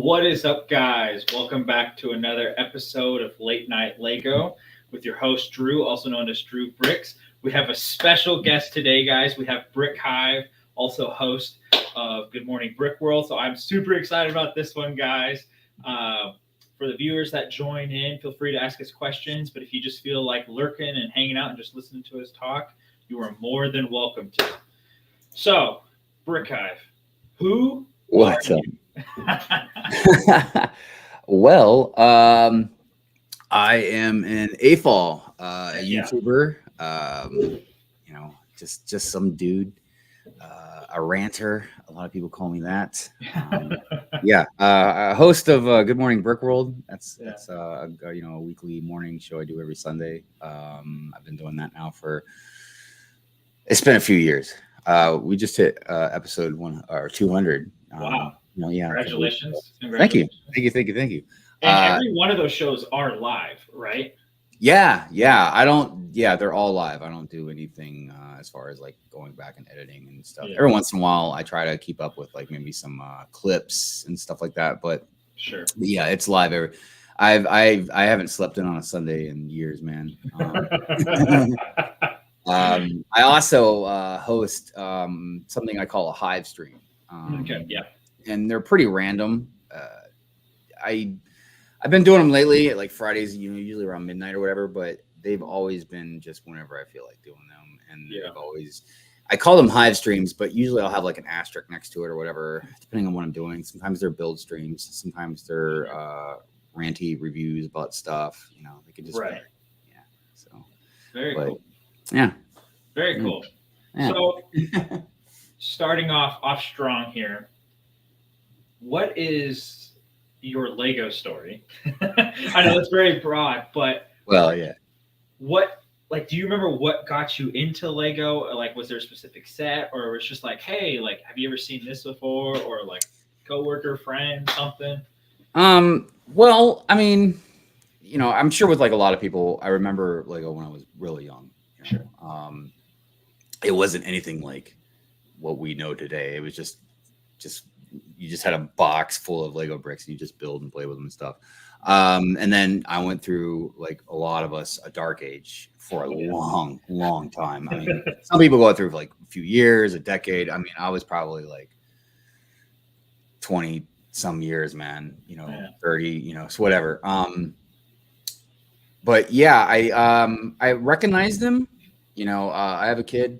What is up, guys? Welcome back to another episode of Late Night Lego with your host, Drew, also known as Drew Bricks. We have a special guest today, guys. We have BrickHive, also host of Good Morning Brick World. So I'm super excited about this one, guys. For the viewers that join in, feel free to ask us questions. But if you just feel like lurking and hanging out and just listening to us talk, you are more than welcome to. So, BrickHive, who What's are up? you? Well, I am an AFOL, a Yeah. YouTuber. Just some dude, a ranter. A lot of people call me that. A host of Good Morning Brick World. That's a weekly morning show I do every Sunday. I've been doing that now it's been a few years. We just hit episode 200. Wow. Congratulations. Thank you. And every one of those shows are live, right? Yeah. They're all live. I don't do anything as far as like going back and editing and stuff. Every once in a while, I try to keep up with like maybe some clips and stuff like that. But sure, yeah, it's live. I haven't slept in on a Sunday in years, man. I also host something I call a Hive stream. And they're pretty random. I've been doing them lately at like Fridays, usually around midnight or whatever, but they've always been just whenever I feel like doing them. And I call them Hive streams, but usually I'll have like an asterisk next to it or whatever, depending on what I'm doing. Sometimes they're build streams. Sometimes they're ranty reviews about stuff. They could just right. Yeah. So very cool. Yeah. Very cool. Yeah. So starting off strong here. What is your Lego story? I know it's very broad, but what, like, do you remember what got you into Lego? Like, was there a specific set, or was it just like, hey, like, have you ever seen this before, or like coworker, friend, something? Well, I mean, I'm sure with like a lot of people, I remember Lego when I was really young. Sure. It wasn't anything like what we know today. It was just you just had a box full of Lego bricks and you just build and play with them and stuff. And then I went through, like a lot of us, a dark age for a long time. I mean, some people go through like a few years, a decade. I mean, I was probably like 20 some years, man, 30, so whatever. But yeah, I recognize them. I have a kid,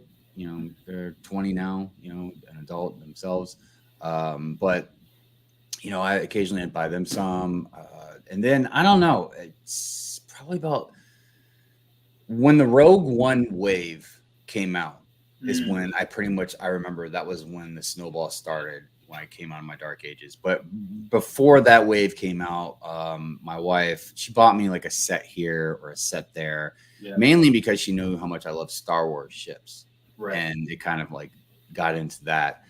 they're 20 now, an adult themselves. But I occasionally buy them some, and then I don't know, it's probably about when the Rogue One wave came out is when I remember that was when the snowball started, when I came out of my dark ages. But before that wave came out, my wife, she bought me like a set here or a set there, mainly because she knew how much I love Star Wars ships. Right. And it kind of like got into that.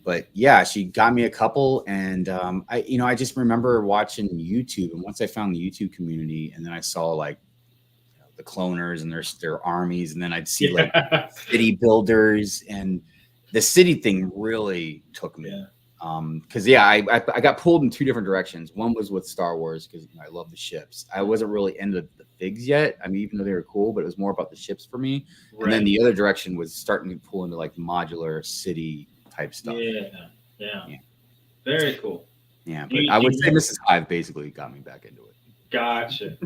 But yeah, she got me a couple, and I just remember watching YouTube, and once I found the YouTube community, and then I saw like the cloners and their armies, and then I'd see like city builders, and the city thing really took me. Because I got pulled in two different directions. One was with Star Wars because I love the ships. I wasn't really into the figs yet. I mean, even though they were cool, but it was more about the ships for me. Right. And then the other direction was starting to pull into like modular city type stuff. Yeah. Very cool. Yeah, but I would say Mrs. Hive basically got me back into it. Gotcha.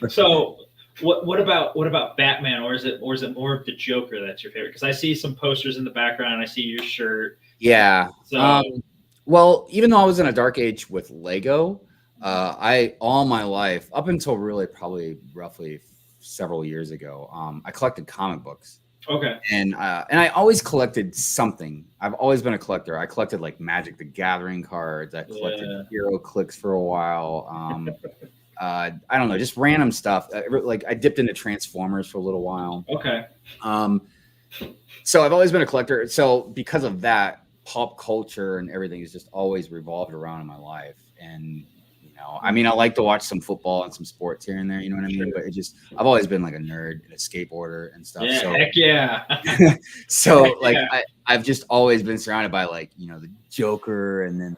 So what about Batman, or is it more of the Joker that's your favorite? Because I see some posters in the background, I see your shirt. Yeah. So well, even though I was in a dark age with Lego, I all my life, up until really probably roughly several years ago, I collected comic books. Okay. And I always collected something. I've always been a collector. I collected like Magic the Gathering cards. I collected Hero Clicks for a while. I don't know, just random stuff. Like I dipped into Transformers for a little while. Okay. So I've always been a collector. So because of that, pop culture and everything has just always revolved around in my life. And know, I mean, I like to watch some football and some sports here and there, you know what I mean? But I've always been like a nerd and a skateboarder and stuff. Yeah, So, heck yeah. so Heck like yeah. I've just always been surrounded by like, you know, the Joker and then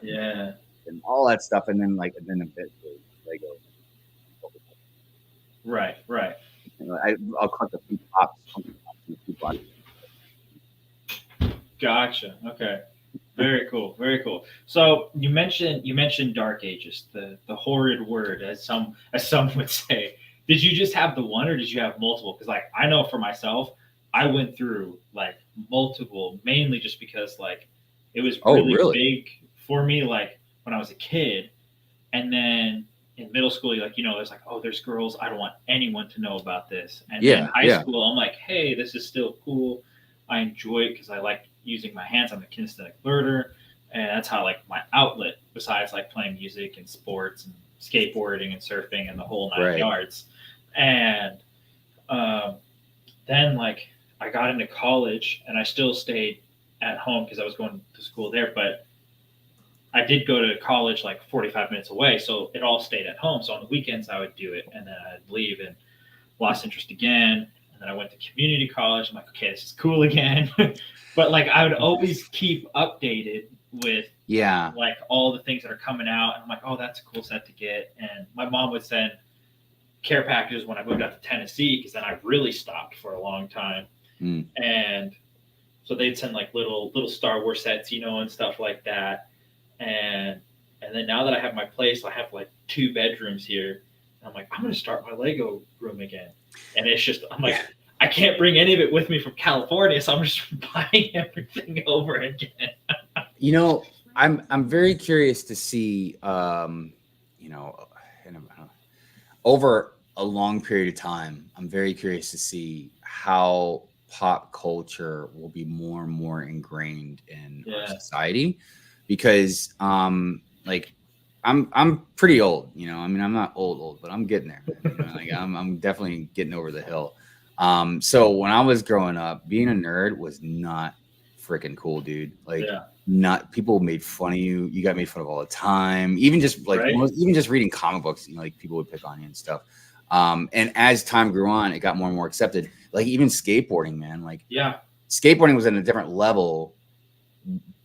and all that stuff. And then a bit of Lego. Right. You know, I'll collect a few pops. Gotcha. Okay. Very cool. So you mentioned Dark Ages, the horrid word, as some would say. Did you just have the one, or did you have multiple? Because like I know for myself, I went through like multiple, mainly just because like it was really big for me. Like when I was a kid, and then in middle school, like there's like, oh, there's girls. I don't want anyone to know about this. And then high school, I'm like, hey, this is still cool. I enjoy it because I like using my hands. I'm a kinesthetic learner, and that's how like my outlet, besides like playing music and sports and skateboarding and surfing and the whole nine yards. And then like I got into college, and I still stayed at home because I was going to school there, but I did go to college like 45 minutes away, so it all stayed at home. So on the weekends I would do it, and then I'd leave and lost interest again. And then I went to community college. I'm like, okay, this is cool again. But like I would always keep updated with like all the things that are coming out. And I'm like, oh, that's a cool set to get. And my mom would send care packages when I moved out to Tennessee, because then I really stopped for a long time. And so they'd send like little Star Wars sets, and stuff like that. And then now that I have my place, I have like 2 bedrooms here. And I'm like, I'm going to start my Lego room again. And it's just, I'm like, I can't bring any of it with me from California, so I'm just buying everything over again. I'm very curious to see, over a long period of time, I'm very curious to see how pop culture will be more and more ingrained in our society, because like I'm pretty old, I mean, I'm not old, but I'm getting there, man. Like I'm definitely getting over the hill. So when I was growing up, being a nerd was not freaking cool, dude. Like not people made fun of you. You got made fun of all the time. Even just like even just reading comic books, like people would pick on you and stuff. And as time grew on, it got more and more accepted. Like even skateboarding, man. Like skateboarding was at a different level.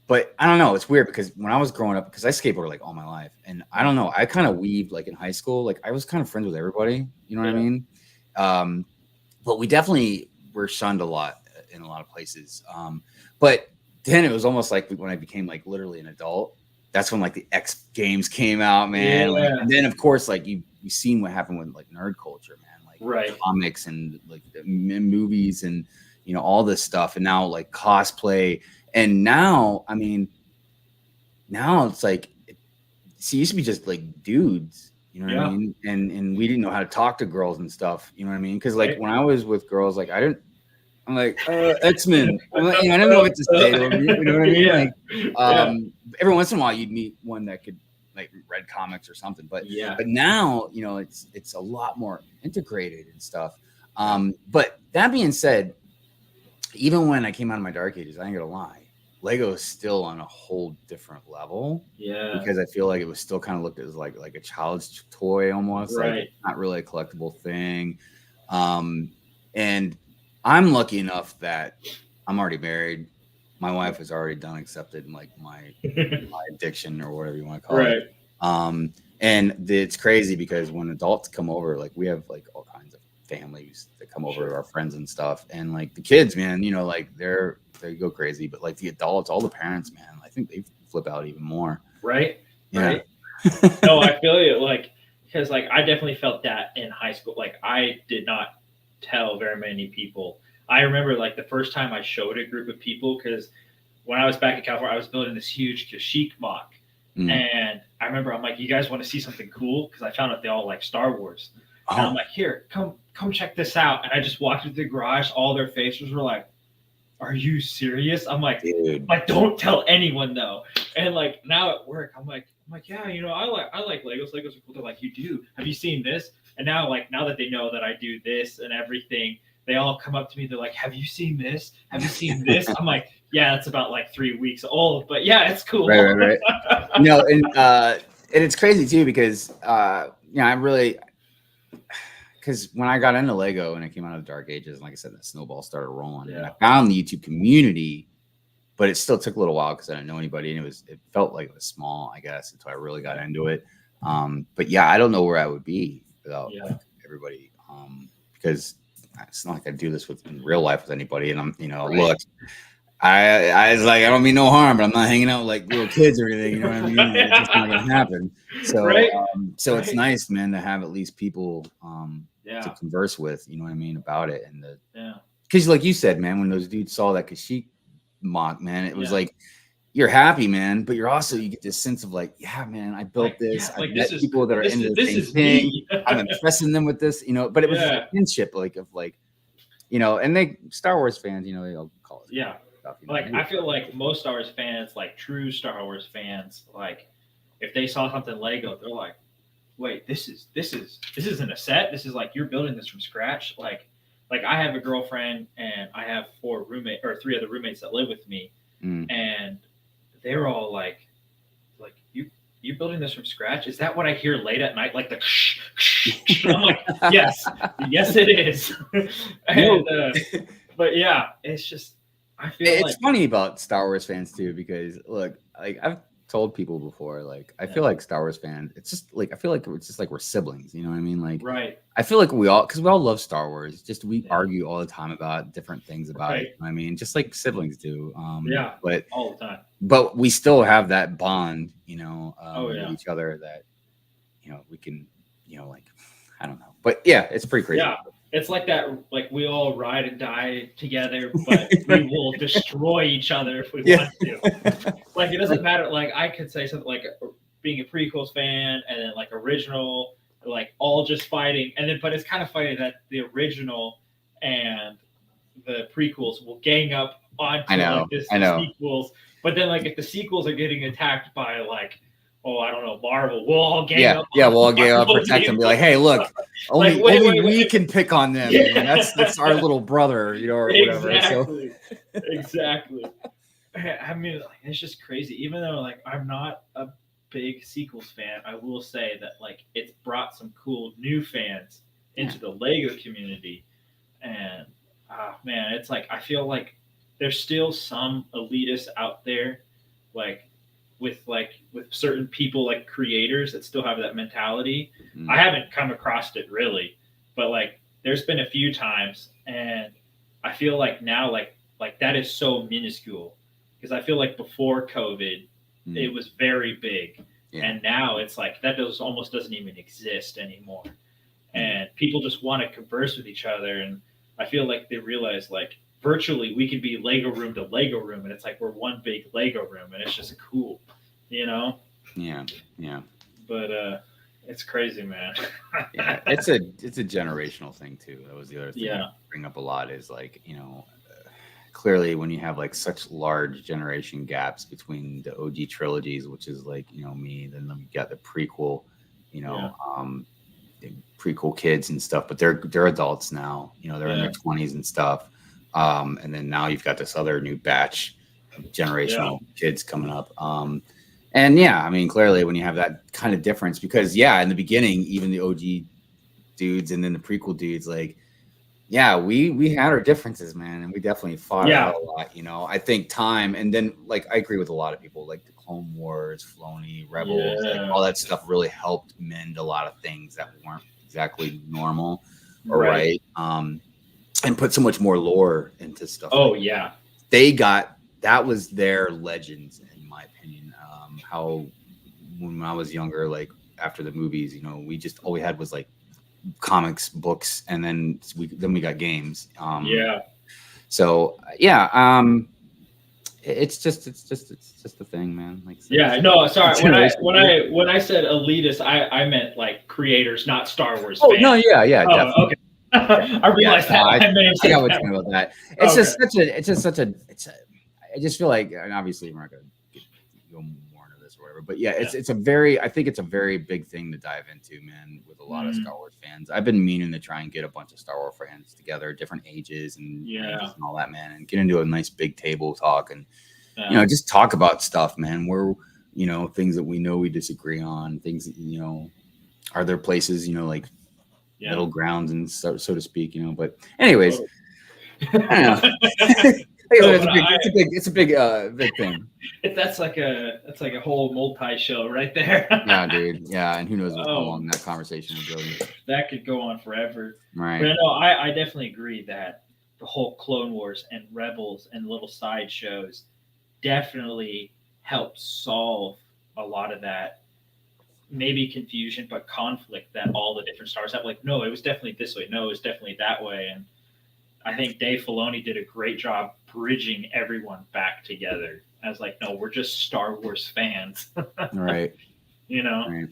But I don't know. It's weird because when I was growing up, because I skateboarded like all my life, and I don't know, I kind of weaved like in high school. Like I was kind of friends with everybody. You know what I mean? But we definitely were shunned a lot in a lot of places. But then it was almost like when I became like literally an adult, that's when like the X Games came out, man. Like, and then of course, like you've seen what happened with like nerd culture, man. Like comics and like movies and all this stuff, and now like cosplay. And now, I mean, now it's like, it used to be just like dudes, what I mean? And we didn't know how to talk to girls and stuff, you know what I mean? Because like when I was with girls, like I'm like, X-Men. I didn't know what to say to them, you know what I mean? Like, every once in a while you'd meet one that could like read comics or something. But now, it's a lot more integrated and stuff. But that being said, even when I came out of my dark ages, I ain't gonna lie, Lego is still on a whole different level. Because I feel like it was still kind of looked at as like a child's toy almost. Like not really a collectible thing. And I'm lucky enough that I'm already married. My wife is already done accepted like my addiction or whatever you want to call it. And it's crazy because when adults come over, like we have like all kinds of families that come over, our friends and stuff, and like the kids, man, like they go crazy, but like the adults, all the parents, man, I think they flip out even more. No, I feel you, like, because like I definitely felt that in high school. Like I did not tell very many people. I remember like the first time I showed a group of people, because when I was back in California, I was building this huge Kashyyyk mock, and I remember I'm like, you guys want to see something cool? Because I found out they all like Star Wars. And I'm like, here, come check this out. And I just walked into the garage. All their faces were like, are you serious? I'm like, dude. Like, don't tell anyone though. And like now at work, I'm like, yeah, I like Legos. Legos are cool. They're like, you do? Have you seen this? And now that they know that I do this and everything, they all come up to me. They're like, have you seen this? Have you seen this? I'm like, yeah, it's about like 3 weeks old, but yeah, it's cool. Right. And it's crazy too because I really, because when I got into Lego and I came out of the dark ages, and like I said, the snowball started rolling, and I found the YouTube community, but it still took a little while because I didn't know anybody, and it felt like it was small, I guess, until I really got into it. But yeah, I don't know where I would be without like, everybody, because it's not like I do this in real life with anybody, and I'm, look. I was like, I don't mean no harm, but I'm not hanging out with like little kids or anything. You know what I mean? It's just not gonna happen. So, it's nice, man, to have at least people to converse with. You know what I mean about it, and because like you said, man, when those dudes saw that Kashyyyk mock, man, it was like you're happy, man, but you get this sense of like, yeah, man, I built this. I met people that are into the same thing. I'm impressing them with this, But it was a kinship, and Star Wars fans, they all call it, stuff, I feel like most Star Wars fans, like true Star Wars fans, like if they saw something Lego, they're like, wait, this isn't a set. This is like you're building this from scratch. Like I have a girlfriend and I have 3 other roommates that live with me, and they're all like you building this from scratch? Is that what I hear late at night? Like the I'm like, yes, it is. And, but yeah, it's just. I feel it's funny about Star Wars fans too, because look, like I've told people before, like I feel like Star Wars fans, it's just like I feel like it's just like we're siblings, you know what I mean? Like I feel like because we all love Star Wars, just we argue all the time about different things about it. You know what I mean, just like siblings do. But all the time. But we still have that bond, with each other that we can, like I don't know, but yeah, it's pretty crazy. Yeah. It's like that, like we all ride and die together, but we will destroy each other if we want to. Like it doesn't matter. Like I could say something like being a prequels fan and then like original, like all just fighting, but it's kind of funny that the original and the prequels will gang up onto the sequels, but then like if the sequels are getting attacked by like. Oh, I don't know, Marvel. We'll all gang up. Yeah, we'll all gang up, protect them. Be like, hey, look, only we can pick on them. Yeah. That's our little brother, or whatever. Exactly. I mean, it's just crazy. Even though, like, I'm not a big sequels fan, I will say that, like, it's brought some cool new fans into the Lego community. And, man, it's like, I feel like there's still some elitists out there, like, with certain people like creators that still have that mentality. I haven't come across it really, but like there's been a few times, and I feel like now like that is so minuscule, because I feel like before COVID it was very big, and now it's like that almost doesn't even exist anymore, and people just want to converse with each other, and I feel like they realize like virtually we could be Lego room to Lego room, and it's like we're one big Lego room, and it's just cool, Yeah. But it's crazy, man. It's a generational thing too. That was the other thing I bring up a lot is like, clearly when you have like such large generation gaps between the OG trilogies, which is like, me, then you got the prequel, the prequel kids and stuff, but they're adults now, they're in their 20s and stuff. And then now you've got this other new batch of generational kids coming up. And I mean, clearly when you have that kind of difference, because in the beginning, even the OG dudes and then the prequel dudes, like, we had our differences, man. And we definitely fought out a lot, I think time. And then like, I agree with a lot of people, like the Clone Wars, Filoni, Rebels, like all that stuff really helped mend a lot of things that weren't exactly normal or right. And put so much more lore into stuff. That was their legends, in my opinion. How when I was younger, like after the movies, we just all we had was like comics, books, and then we got games. It's just a thing, man. Like sorry. When I said elitist, I meant like creators, not Star Wars fans. Definitely. Okay. I realized that. I got what you mean about that. It's I just feel like, and obviously we're not going to go more into this or whatever, but I think it's a very big thing to dive into, man, with a lot of Star Wars fans. I've been meaning to try and get a bunch of Star Wars fans together, different ages and all that, man, and get into a nice big table talk and, just talk about stuff, man, where, you know, things that we know we disagree on, things that, you know, are there places, you know, like middle grounds and so to speak, you know. But anyways, I don't know. It's a big thing. That's like a whole multi-show right there. Yeah, dude. Yeah, and who knows how long that conversation will go. That could go on forever. Right. But no, I definitely agree that the whole Clone Wars and Rebels and little side shows definitely helped solve a lot of that, maybe confusion, but conflict that all the different Star Wars have. Like, no, it was definitely this way. No, it was definitely that way. And I think Dave Filoni did a great job bridging everyone back together. I was like, no, we're just Star Wars fans. Right. You know? Right.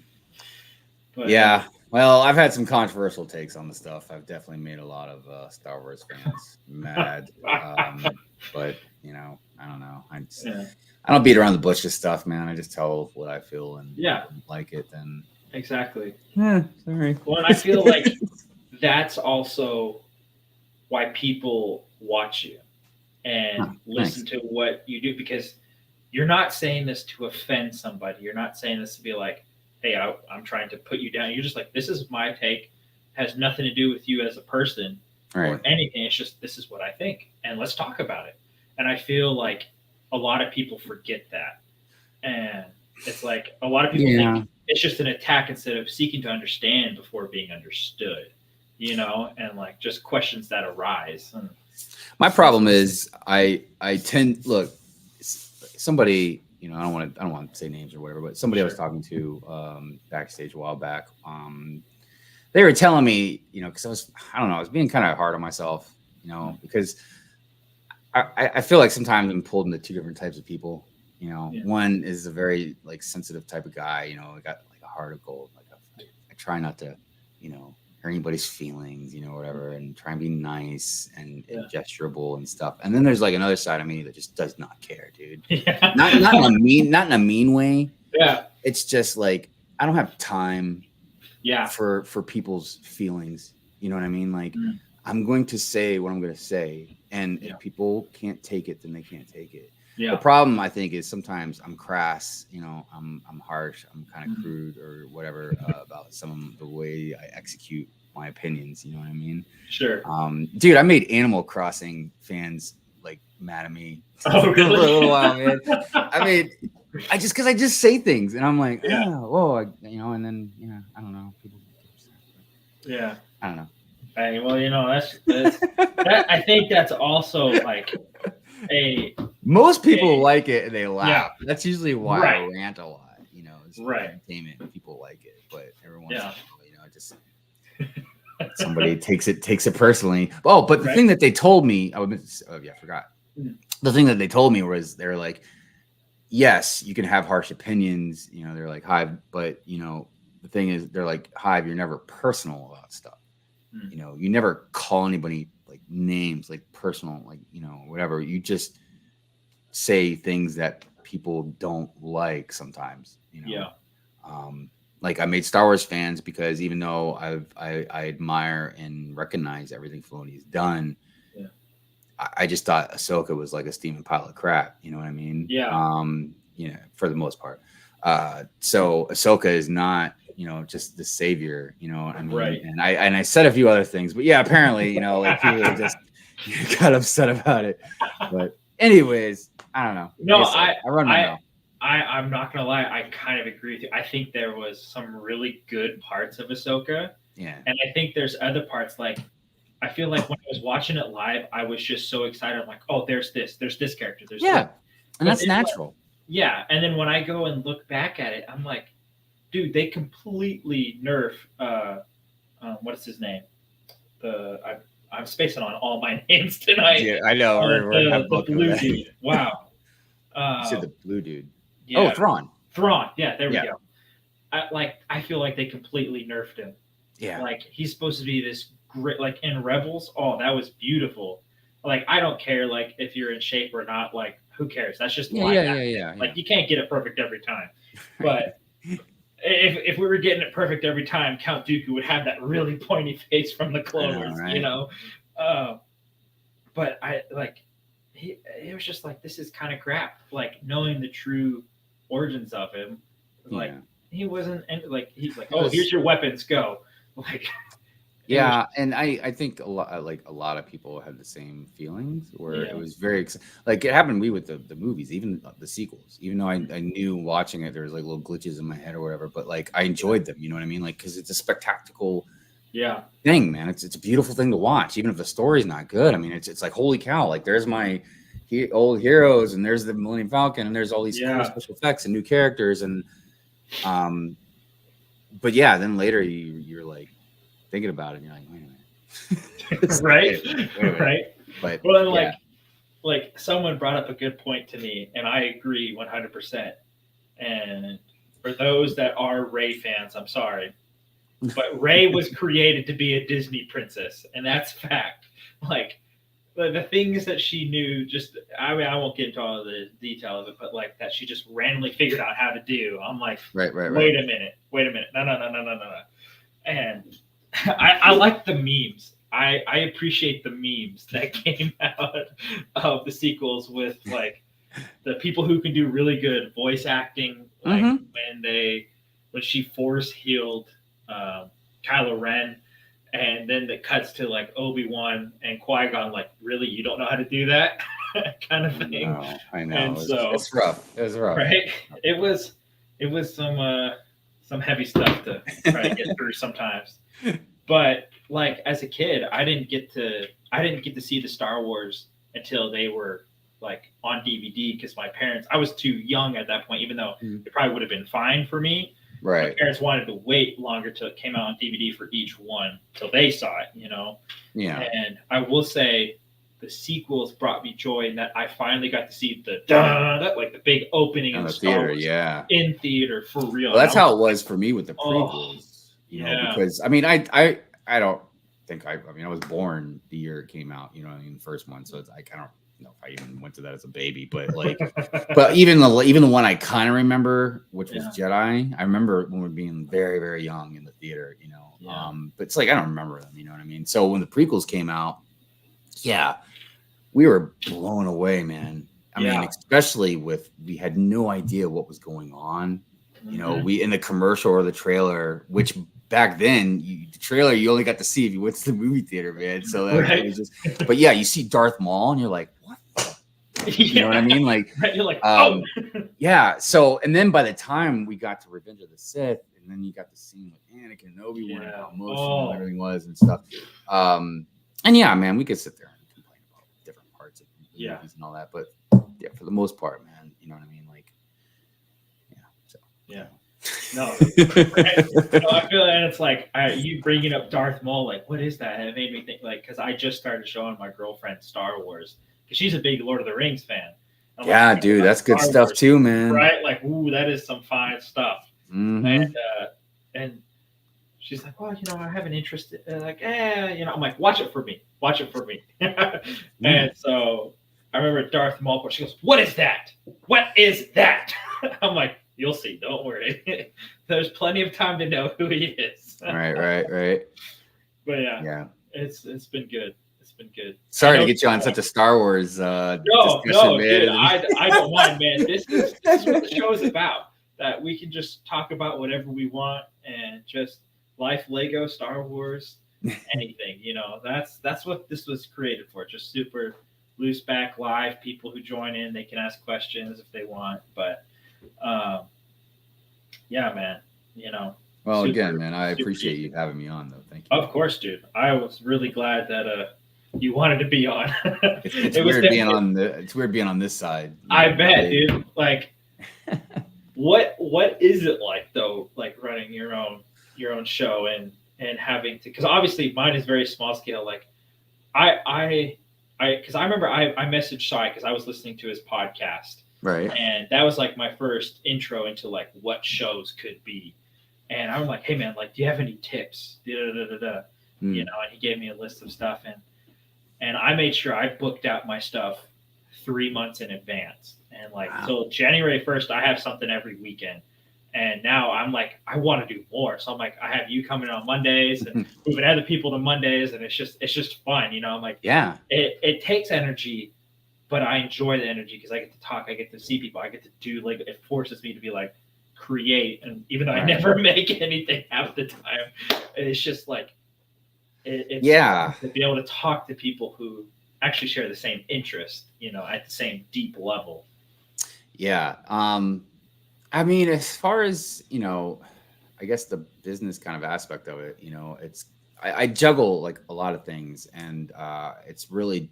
But, yeah. Well, I've had some controversial takes on the stuff. I've definitely made a lot of Star Wars fans mad. But, you know, I don't know. I don't beat around the bush with stuff, man. I just tell what I feel, and like it, then exactly. Yeah, sorry. Well, and I feel like that's also why people watch you and listen to what you do, because you're not saying this to offend somebody. You're not saying this to be like, hey, I'm trying to put you down. You're just like, this is my take. Has nothing to do with you as a person or anything. It's just, this is what I think, and let's talk about it. And I feel like a lot of people forget that. And it's like a lot of people think it's just an attack instead of seeking to understand before being understood, you know, and like just questions that arise. And my problem is I tend look somebody, you know, I don't want to say names or whatever, but somebody I was talking to backstage a while back, they were telling me, you know, because I was being kind of hard on myself, you know, because I feel like sometimes I'm pulled into two different types of people. You know, one is a very like sensitive type of guy. You know, I got like a heart of gold. Like I try not to, you know, hurt anybody's feelings, you know, whatever, and try and be nice and gesturable and stuff. And then there's like another side of me that just does not care, dude. Not in a mean way. Yeah, it's just like I don't have time. Yeah, for people's feelings. You know what I mean? Like I'm going to say what I'm going to say. And if people can't take it, then they can't take it. Yeah. The problem, I think, is sometimes I'm crass, you know, I'm harsh, I'm kind of crude or whatever about some of the way I execute my opinions. You know what I mean? Sure. Dude, I made Animal Crossing fans like mad at me really? for a little while, man. I mean, because I just say things and I'm like, you know, and then, I don't know. People get upset. I don't know. Hey, well, you know, that's I think that's also like most people like it and they laugh. Yeah. That's usually why I rant a lot. You know, it's entertainment and people like it, but every once in a while, you know, just somebody takes it personally. Oh, but the thing that they told me, I forgot. The thing that they told me was they're like, yes, you can have harsh opinions. You know, they're like, Hive, but you know, the thing is, they're like, Hive, you're never personal about stuff. You know, you never call anybody like names, like personal, like, you know, whatever. You just say things that people don't like sometimes, you know. Like I made Star Wars fans because even though I admire and recognize everything Filoni's done, I just thought Ahsoka was like a steaming pile of crap. You know what I mean? Yeah. You know, for the most part. So Ahsoka is not, you know, just the savior, you know. I mean, and I said a few other things, but apparently, you know, like people just got upset about it. But anyways, I don't know. No, I run my mouth. I'm not gonna lie, I kind of agree with you. I think there was some really good parts of Ahsoka. Yeah. And I think there's other parts, like I feel like when I was watching it live, I was just so excited. I'm like, oh, there's this character, there's this. And that's natural. And then when I go and look back at it, I'm like, dude, they completely nerf. What is his name? I'm spacing on all my names tonight. Yeah, I know. The blue dude. Wow. You said the blue dude. Yeah. Oh, Thrawn. Thrawn. Yeah, there we go. I feel like they completely nerfed him. Yeah. Like he's supposed to be this great. Like in Rebels, oh, that was beautiful. Like I don't care, like if you're in shape or not. Like who cares? That's just yeah. Like you can't get it perfect every time, but. If we were getting it perfect every time, Count Dooku would have that really pointy face from the Clone Wars, you know. But it was just like, this is kind of crap. Like knowing the true origins of him, like Yeah. he wasn't like he's like, It oh, was- here's your weapons, go. Like Yeah, and I think a lot of people had the same feelings where Yeah. it was very like it happened to me with the movies, even the sequels. Even though I knew watching it there was like little glitches in my head or whatever, but like I enjoyed them. You know what I mean? Like because it's a spectacular Yeah. thing, man. It's a beautiful thing to watch, even if the story's not good. I mean, it's like holy cow! Like there's my old heroes, and there's the Millennium Falcon, and there's all these cool special effects and new characters, and but yeah, then later you're like thinking about it, and you're like, wait a minute, right, wait a minute. right. But well, then, like someone brought up a good point to me, and I agree 100%. And for those that are Rey fans, I'm sorry, but Rey was created to be a Disney princess, and that's fact. Like the things that she knew, just I mean, I won't get into all the detail of it, but like that she just randomly figured out how to do. I'm like, right. Wait a minute, no. And I like the memes. I appreciate the memes that came out of the sequels with like the people who can do really good voice acting, like when she force healed Kylo Ren, and then it cuts to like Obi-Wan and Qui-Gon, like, really, you don't know how to do that kind of thing. I know. And it's rough. It was rough, right? It was some heavy stuff to try to get through sometimes. But like as a kid, I didn't get to see the Star Wars until they were like on DVD because my parents, I was too young at that point, even though it probably would have been fine for me. Right. My parents wanted to wait longer till it came out on DVD for each one till they saw it, you know? Yeah. And I will say the sequels brought me joy in that I finally got to see the like the big opening in the Star theater, Wars in theater for real. Well, that's how it was for me with the prequels, you know, because I mean, I don't think I mean, I was born the year it came out, you know, I mean, the first one, so it's like I don't know if I even went to that as a baby, but like, but even the one I kind of remember, which was Jedi, I remember when we were being very, very young in the theater, you know, but it's like I don't remember them, you know what I mean? So when the prequels came out, we were blown away, man. I mean, especially we had no idea what was going on. You know, we in the commercial or the trailer, which back then the trailer you only got to see if you went to the movie theater, man. So that was just, but yeah, you see Darth Maul and you're like, what? You know what I mean? Like, you're like, oh, yeah. So, and then by the time we got to Revenge of the Sith, and then you got to see like Anakin and Obi-Wan and how emotional everything was and stuff. And yeah, man, we could sit there and complain about different parts of the movies and all that, but yeah, for the most part, man, you know what I mean? Like, no, I feel, and it's like you bringing up Darth Maul, like, what is that? And it made me think, like, because I just started showing my girlfriend Star Wars because she's a big Lord of the Rings fan. Yeah, like, dude, that's good stuff too, man. Right? Like, ooh, that is some fine stuff. And she's like, well, you know, I have an interest. Like, you know, I'm like, watch it for me. And so I remember Darth Maul. She goes, "What is that? What is that?" I'm like, "You'll see. Don't worry. There's plenty of time to know who he is." Right. But yeah, it's been good. It's been good. Sorry to get you on such a Star Wars discussion, man. Dude, I don't mind, man. This is what the show is about. That we can just talk about whatever we want and just life, Lego, Star Wars, anything. You know, that's what this was created for. Just super loose back live. People who join in, they can ask questions if they want. But yeah, man. You know. Well, again, man, I appreciate you having me on, though. Thank you. Of course, dude. I was really glad that you wanted to be on. It's weird being on it's weird being on this side. I bet, dude. Like, what is it like though? Like running your own show and having to, because obviously mine is very small scale. Like, because I remember I messaged Shai because I was listening to his podcast, right? And that was like my first intro into like what shows could be. And I was like, hey man, like, do you have any tips? You know, and he gave me a list of stuff, and I made sure I booked out my stuff 3 months in advance. And like, till January 1st, I have something every weekend. And now I'm like, I want to do more. So I'm like, I have you coming on Mondays and moving other people to Mondays. And it's just fun. You know, I'm like, yeah, it takes energy but I enjoy the energy because I get to talk, I get to see people, I get to do, like, it forces me to be like, create. And even though I never make anything half the time, it's just like, it's Yeah. to be able to talk to people who actually share the same interest, at the same deep level. Yeah. I mean, as far as, I guess the business kind of aspect of it, I juggle like a lot of things, and it's really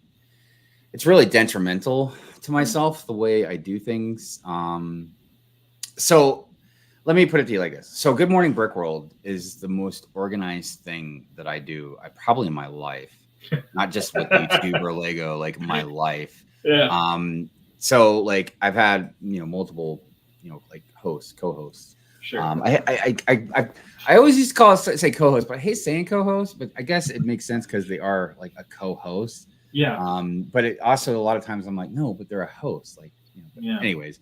detrimental to myself the way I do things. So let me put it to you like this. So Good Morning Brick World is the most organized thing that I do, probably in my life, not just with YouTube or Lego, like my life. Yeah. So like I've had, multiple, like co-hosts. Sure. I always used to say co-host, but I hate saying co-host, but I guess it makes sense because they are like a co-host. Yeah. But it also, a lot of times I'm like, no, but they're a host. Like, Yeah. anyways.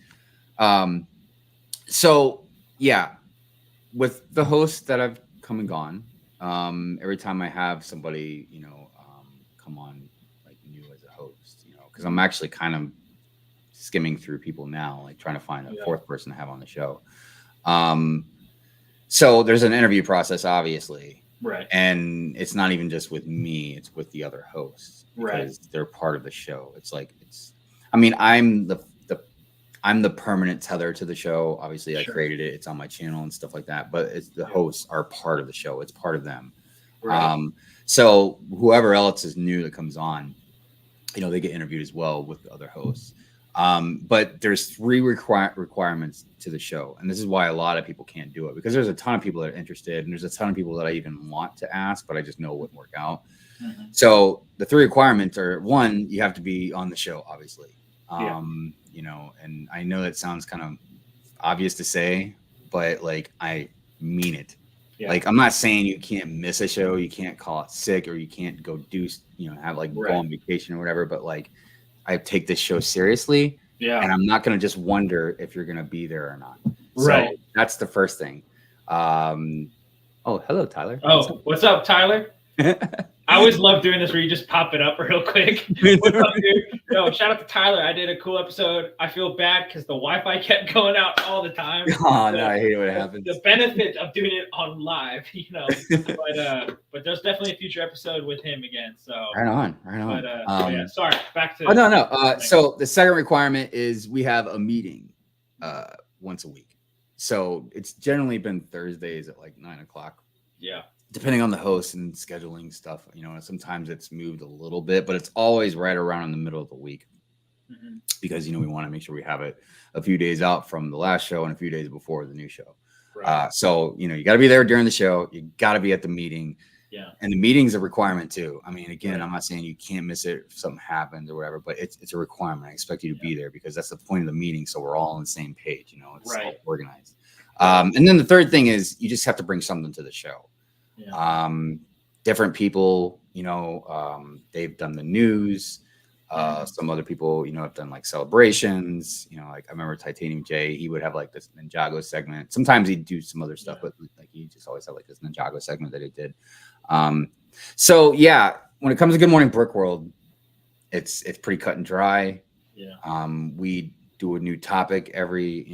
So yeah, with the hosts that I've come and gone, every time I have somebody, come on like new as a host, because I'm actually kind of skimming through people now, like trying to find a fourth person to have on the show. So there's an interview process, obviously. Right. And it's not even just with me, it's with the other hosts, because they're part of the show. I'm the permanent tether to the show. Obviously, I created it. It's on my channel and stuff like that. But the hosts are part of the show. It's part of them. Right. So whoever else is new that comes on, they get interviewed as well with the other hosts. But there's 3 requirements to the show. And this is why a lot of people can't do it, because there's a ton of people that are interested, and there's a ton of people that I even want to ask, but I just know it wouldn't work out. Mm-hmm. So the 3 requirements are: 1, you have to be on the show, obviously. And I know that sounds kind of obvious to say, but like, I mean it. Yeah. Like, I'm not saying you can't miss a show, you can't call it sick, or you can't go do, have like go on vacation or whatever. But like, I take this show seriously, and I'm not going to just wonder if you're going to be there or not. Right. So that's the first thing. Oh, hello, Tyler. What's up, Tyler? I always love doing this where you just pop it up real quick. What's up, dude? Yo, shout out to Tyler. I did a cool episode. I feel bad because the Wi-Fi kept going out all the time. Oh, no, I hate when it happens. The benefit of doing it on live, but there's definitely a future episode with him again. So right on. But sorry, back to. Oh, no. So the second requirement is we have a meeting once a week. So it's generally been Thursdays at like 9:00. Yeah. Depending on the host and scheduling stuff, sometimes it's moved a little bit, but it's always right around in the middle of the week. Mm-hmm. Because, we want to make sure we have it a few days out from the last show and a few days before the new show. Right. So, you got to be there during the show. You got to be at the meeting. Yeah. And the meeting's a requirement too. I mean, again, I'm not saying you can't miss it if something happens or whatever, but it's a requirement. I expect you to be there because that's the point of the meeting. So we're all on the same page, it's all organized. And then the third thing is you just have to bring something to the show. Yeah. Different people, they've done the news. Some other people, have done like celebrations. Like I remember Titanium J, he would have like this Ninjago segment. Sometimes he'd do some other stuff, but like he just always had like this Ninjago segment that he did. So yeah, when it comes to Good Morning Brick World, it's pretty cut and dry. Yeah. We do a new topic every,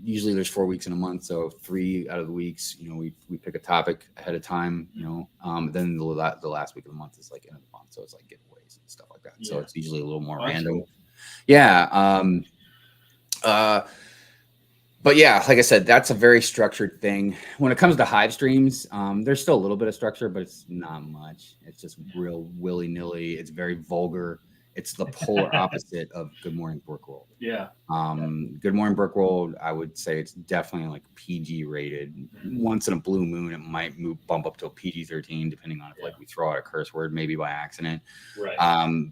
usually there's 4 weeks in a month. So 3 out of the weeks, we pick a topic ahead of time, then the last week of the month is like end of the month. So it's like giveaways and stuff like that. Yeah. So it's usually a little more random. Cool. Yeah. But yeah, like I said, that's a very structured thing. When it comes to Hive streams, there's still a little bit of structure, but it's not much. It's just real willy-nilly. It's very vulgar. It's the polar opposite of Good Morning Brick World. Yeah. Good Morning Brick World, I would say it's definitely like PG rated. Mm-hmm. Once in a blue moon, it might bump up to a PG-13, depending on if like we throw out a curse word, maybe by accident. Right.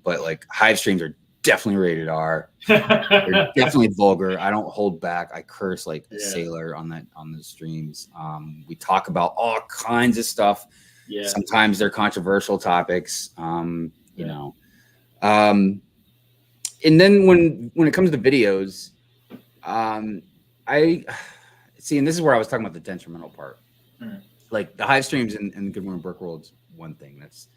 But like Hive streams are definitely rated R. They're definitely vulgar. I don't hold back. I curse like a sailor on the streams. We talk about all kinds of stuff. Yeah. Sometimes they're controversial topics. You know. And then when it comes to videos, I see, and this is where I was talking about the detrimental part. Like the Hive streams and Good Morning Brick World's one thing. That's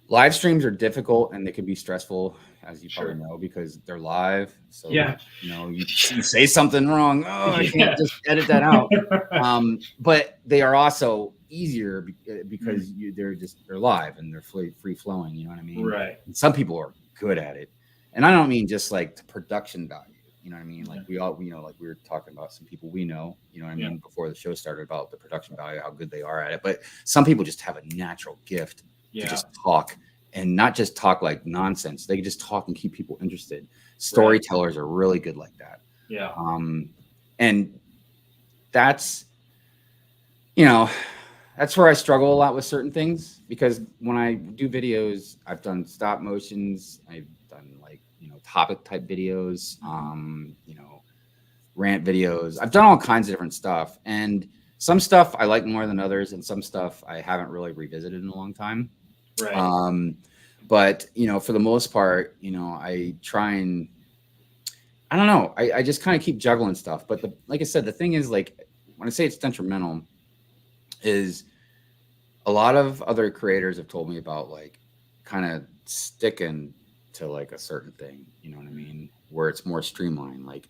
Live streams are difficult and they can be stressful, as you Sure. probably know, because they're live. So, Yeah. like, you know, you say something wrong. Oh, I Yeah. can't just edit that out. But they are also easier because they're live and they're free flowing. You know what I mean? Right. And some people are good at it. And I don't mean just like the production value. You know what I mean? Like we all, you know, like we were talking about some people we know, you know what I mean, before the show started about the production value, how good they are at it. But some people just have a natural gift to just talk and not just talk like nonsense. They can just talk and keep people interested. Storytellers are really good like that. Yeah. And that's, you know, that's where I struggle a lot with certain things, because when I do videos, I've done stop motions, I've done like, you know, topic type videos, you know, rant videos. I've done all kinds of different stuff, and some stuff I like more than others, and some stuff I haven't really revisited in a long time. Right. But you know, for the most part, you know, I try and I don't know, I just kind of keep juggling stuff. But like I said, the thing is, like, when I say it's detrimental, is a lot of other creators have told me about like kind of sticking to like a certain thing, you know what I mean, where it's more streamlined. Like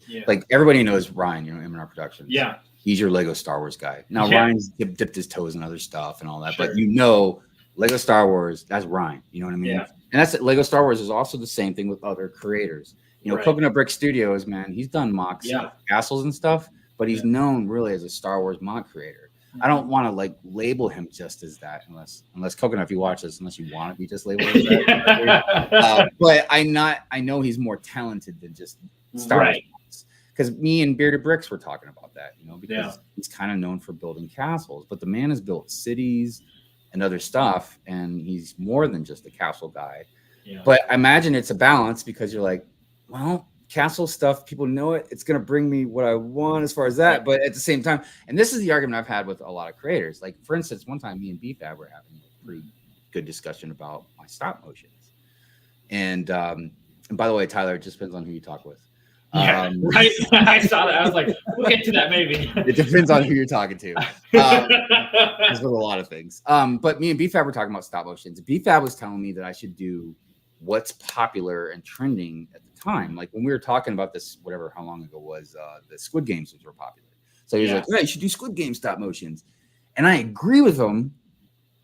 everybody knows Ryan, you know, M&R Productions. Yeah. He's your Lego Star Wars guy. Now Ryan's dipped his toes in other stuff and all that, Sure. but you know, Lego Star Wars, that's Ryan. You know what I mean? Yeah. And that's Lego Star Wars is also the same thing with other creators. You know, Coconut Brick Studios, man, he's done mocks of castles and stuff, but he's known really as a Star Wars mock creator. I don't want to like label him just as that, unless Coconut, if you watch this, unless you want to be just labeled as that. But I know he's more talented than just Star Wars. Because me and Bearded Bricks were talking about that, you know, because he's kind of known for building castles, but the man has built cities and other stuff, and he's more than just a castle guy. Yeah. But I imagine it's a balance, because you're like, well, castle stuff, people know it, it's going to bring me what I want as far as that. But at the same time, and this is the argument I've had with a lot of creators. Like, for instance, one time me and BFab were having a pretty good discussion about my stop motions. And by the way, Tyler, it just depends on who you talk with. Right. I saw that. I was like, we'll get to that maybe. It depends on who you're talking to. There's a lot of things. But me and BFab were talking about stop motions. BFab was telling me that I should do what's popular and trending at the time. Like when we were talking about this, whatever, how long ago was the Squid Games were popular. So he was like, yeah, you should do Squid Game stop motions. And I agree with him.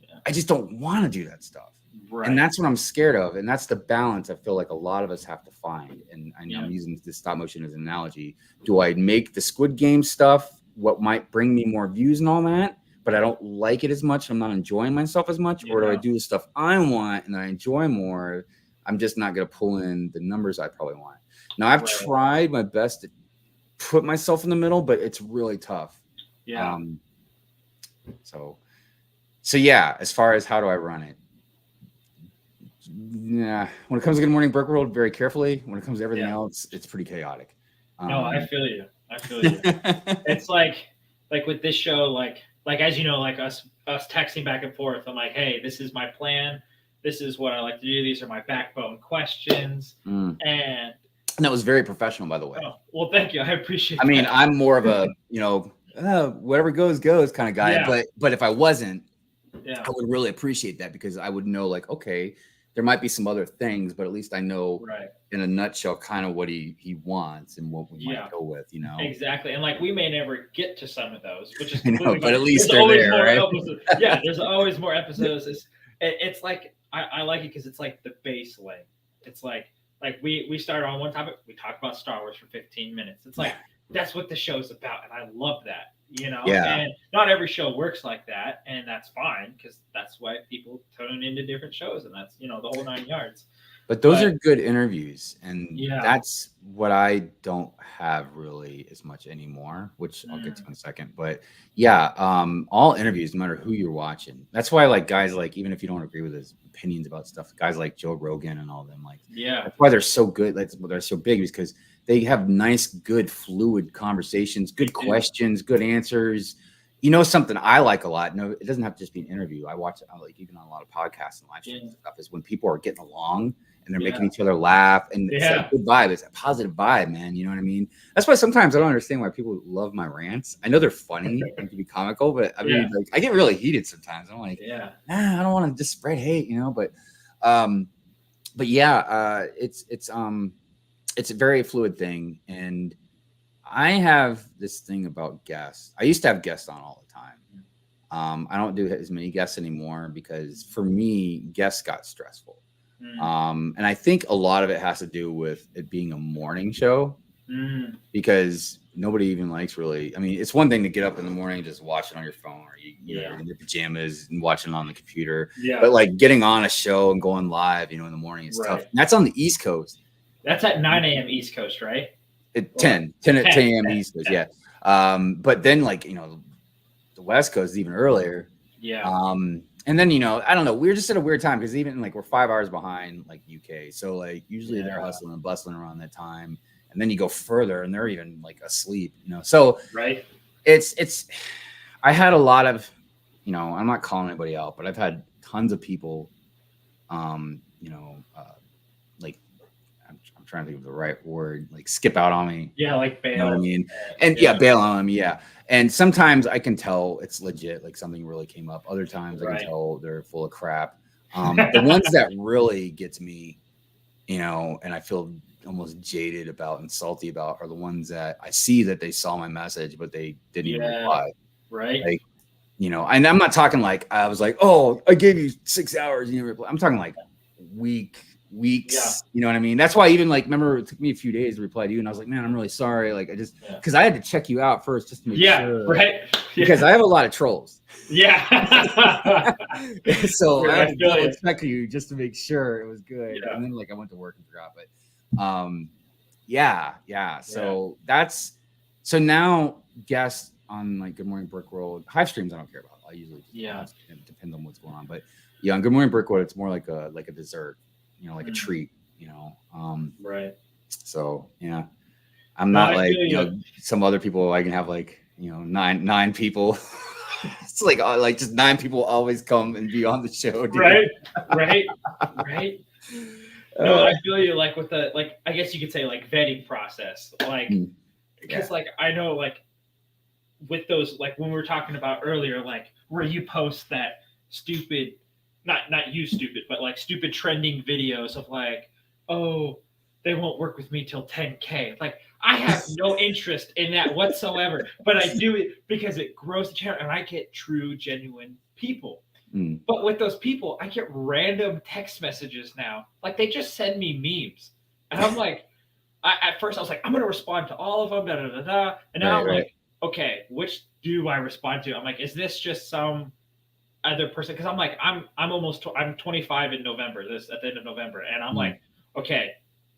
Yeah. I just don't want to do that stuff. Right. And that's what I'm scared of. And that's the balance I feel like a lot of us have to find. And I know I'm using this stop motion as an analogy. Do I make the Squid Game stuff what might bring me more views and all that, but I don't like it as much, I'm not enjoying myself as much? Or do I do the stuff I want and I enjoy more? I'm just not going to pull in the numbers I probably want. Now, I've tried my best to put myself in the middle, but it's really tough. Yeah. So yeah, as far as how do I run it? Yeah. When it comes to Good Morning Brick World, very carefully. When it comes to everything else, it's pretty chaotic. No, I feel you. It's like with this show, like as you know, like us texting back and forth. I'm like, hey, this is my plan. This is what I like to do. These are my backbone questions. And that was very professional, by the way. Oh, well, thank you. I appreciate it. I mean, I'm more of a, you know, whatever goes kind of guy. Yeah. But if I wasn't, I would really appreciate that, because I would know, like, okay, there might be some other things, but at least I know in a nutshell kind of what he wants and what we might go with, you know. Exactly. And like we may never get to some of those, which is completely but at least they're there, right? Yeah, there's always more episodes. It's like I like it because it's like the base length. It's like we started on one topic, we talk about Star Wars for 15 minutes. It's like that's what the show's about, and I love that. You know, and not every show works like that, and that's fine, because that's why people tune into different shows, and that's, you know, the whole 9 yards. But those are good interviews, and that's what I don't have really as much anymore, which I'll get to in a second. But all interviews, no matter who you're watching. That's why, like, guys, like, even if you don't agree with his opinions about stuff, guys like Joe Rogan and all of them, like, that's why they're so good. That's why they're so big, because they have nice, good, fluid conversations, good questions, good answers. You know, something I like a lot. No, it doesn't have to just be an interview. I watch it, like, even on a lot of podcasts and live streams and stuff, is when people are getting along and they're making each other laugh, and it's a good vibe. It's a positive vibe, man. You know what I mean? That's why sometimes I don't understand why people love my rants. I know they're funny and can be comical, but I mean, like, I get really heated sometimes. I'm like, I don't want to just spread hate, you know. But But yeah, it's a very fluid thing, and I have this thing about guests. I used to have guests on all the time. I don't do as many guests anymore because for me, guests got stressful. And I think a lot of it has to do with it being a morning show because nobody even likes really. I mean, it's one thing to get up in the morning and just watch it on your phone or you know, in your pajamas and watching it on the computer. Yeah. But like getting on a show and going live, you know, in the morning is tough. And that's on the East Coast. That's at 9 a.m. East Coast, right? 10 a.m. East Coast, yeah. But then like, you know, the West Coast is even earlier. Yeah. And then, you know, I don't know. We're just at a weird time because even like we're 5 hours behind like UK. So like usually they're hustling and bustling around that time. And then you go further and they're even like asleep, you know. So it's I had a lot of, you know, I'm not calling anybody out, but I've had tons of people you know, like I'm trying to think of the right word, like skip out on me. Yeah, like bail. You know what I mean? And bail on me, yeah. And sometimes I can tell it's legit, like something really came up. Other times I can tell they're full of crap. The ones that really get to me, you know, and I feel almost jaded about and salty about are the ones that I see that they saw my message, but they didn't even reply. Right. Like, you know, and I'm not talking like I was like, oh, I gave you 6 hours, you didn't reply. I'm talking like weeks. You know what I mean? That's why even like, remember it took me a few days to reply to you, and I was like, man, I'm really sorry. Like I just because I had to check you out first just to make sure. Because I have a lot of trolls. So I had to check you just to make sure it was good. And then like I went to work and forgot. But so now guests on like Good Morning Brick World, Hive streams I don't care about. I usually it depends on what's going on. But yeah, on Good Morning Brick World, it's more like a dessert, you know, like a treat, you know. So yeah. I'm not like, you know, some other people I can have like, you know, nine people. It's like just 9 people always come and be on the show, dude. Right. No, I feel you like with the like I guess you could say like vetting process. Like because like I know like with those like when we were talking about earlier, like where you post that stupid not you stupid, but like stupid trending videos of like, oh, they won't work with me till 10K. Like I have no interest in that whatsoever, but I do it because it grows the channel and I get true, genuine people. But with those people, I get random text messages now. Like they just send me memes. And I'm like, at first I was like, I'm going to respond to all of them, And now I'm like, okay, which do I respond to? I'm like, is this just some other person? Because I'm like, I'm 25 in November, at the end of November. And I'm like, okay,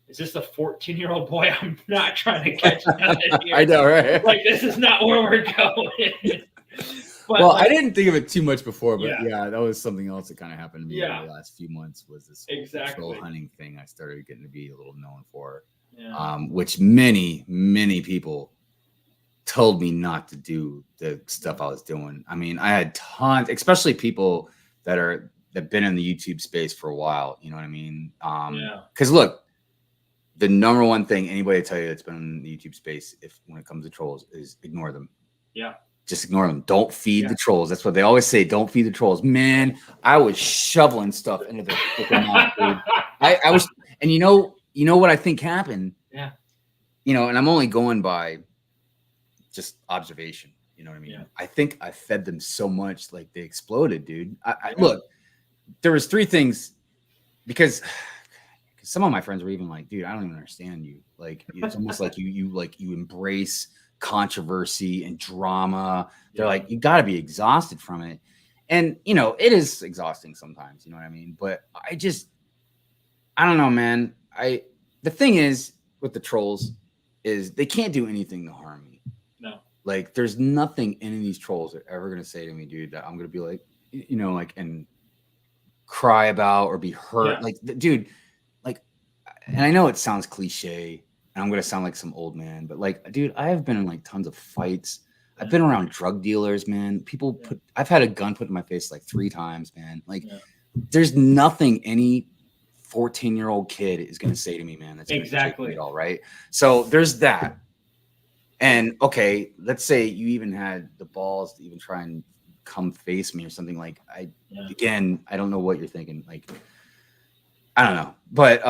is this the 14-year-old boy? I'm not trying to catch nothing here. I know, right? Like, this is not where we're going. But well, like, I didn't think of it too much before, but yeah, that was something else that kind of happened to me in the last few months was this whole troll hunting thing I started getting to be a little known for, which many, many people told me not to do the stuff I was doing. I mean, I had tons, especially people that've been in the YouTube space for a while, you know what I mean? Because look, the number one thing anybody tell you that's been in the YouTube space, when it comes to trolls, is ignore them. Yeah. Just ignore them. Don't feed the trolls. That's what they always say. Don't feed the trolls. Man, I was shoveling stuff into their freaking mouth, dude. I was, and you know what I think happened? Yeah. You know, and I'm only going by just observation. You know what I mean? Yeah. I think I fed them so much, like they exploded, dude. Look, there was 3 things because some of my friends were even like, dude, I don't even understand you. Like, it's almost like you embrace controversy and drama. They're like, you got to be exhausted from it. And, you know, it is exhausting sometimes, you know what I mean? But I don't know, man. The thing is with the trolls is they can't do anything to harm me. No. Like, there's nothing any of these trolls are ever going to say to me, dude, that I'm going to be like, you know, like, and cry about or be hurt. Yeah. Like, dude, like, and I know it sounds cliche, and I'm going to sound like some old man, but like, dude, I have been in like tons of fights. I've been around drug dealers, man. I've had a gun put in my face like 3 times, man. Like, there's nothing any 14-year-old kid is going to say to me, man. That's exactly at all, right? So there's that. And okay, let's say you even had the balls to even try and come face me or something. Like, again, I don't know what you're thinking. Like, I don't know. But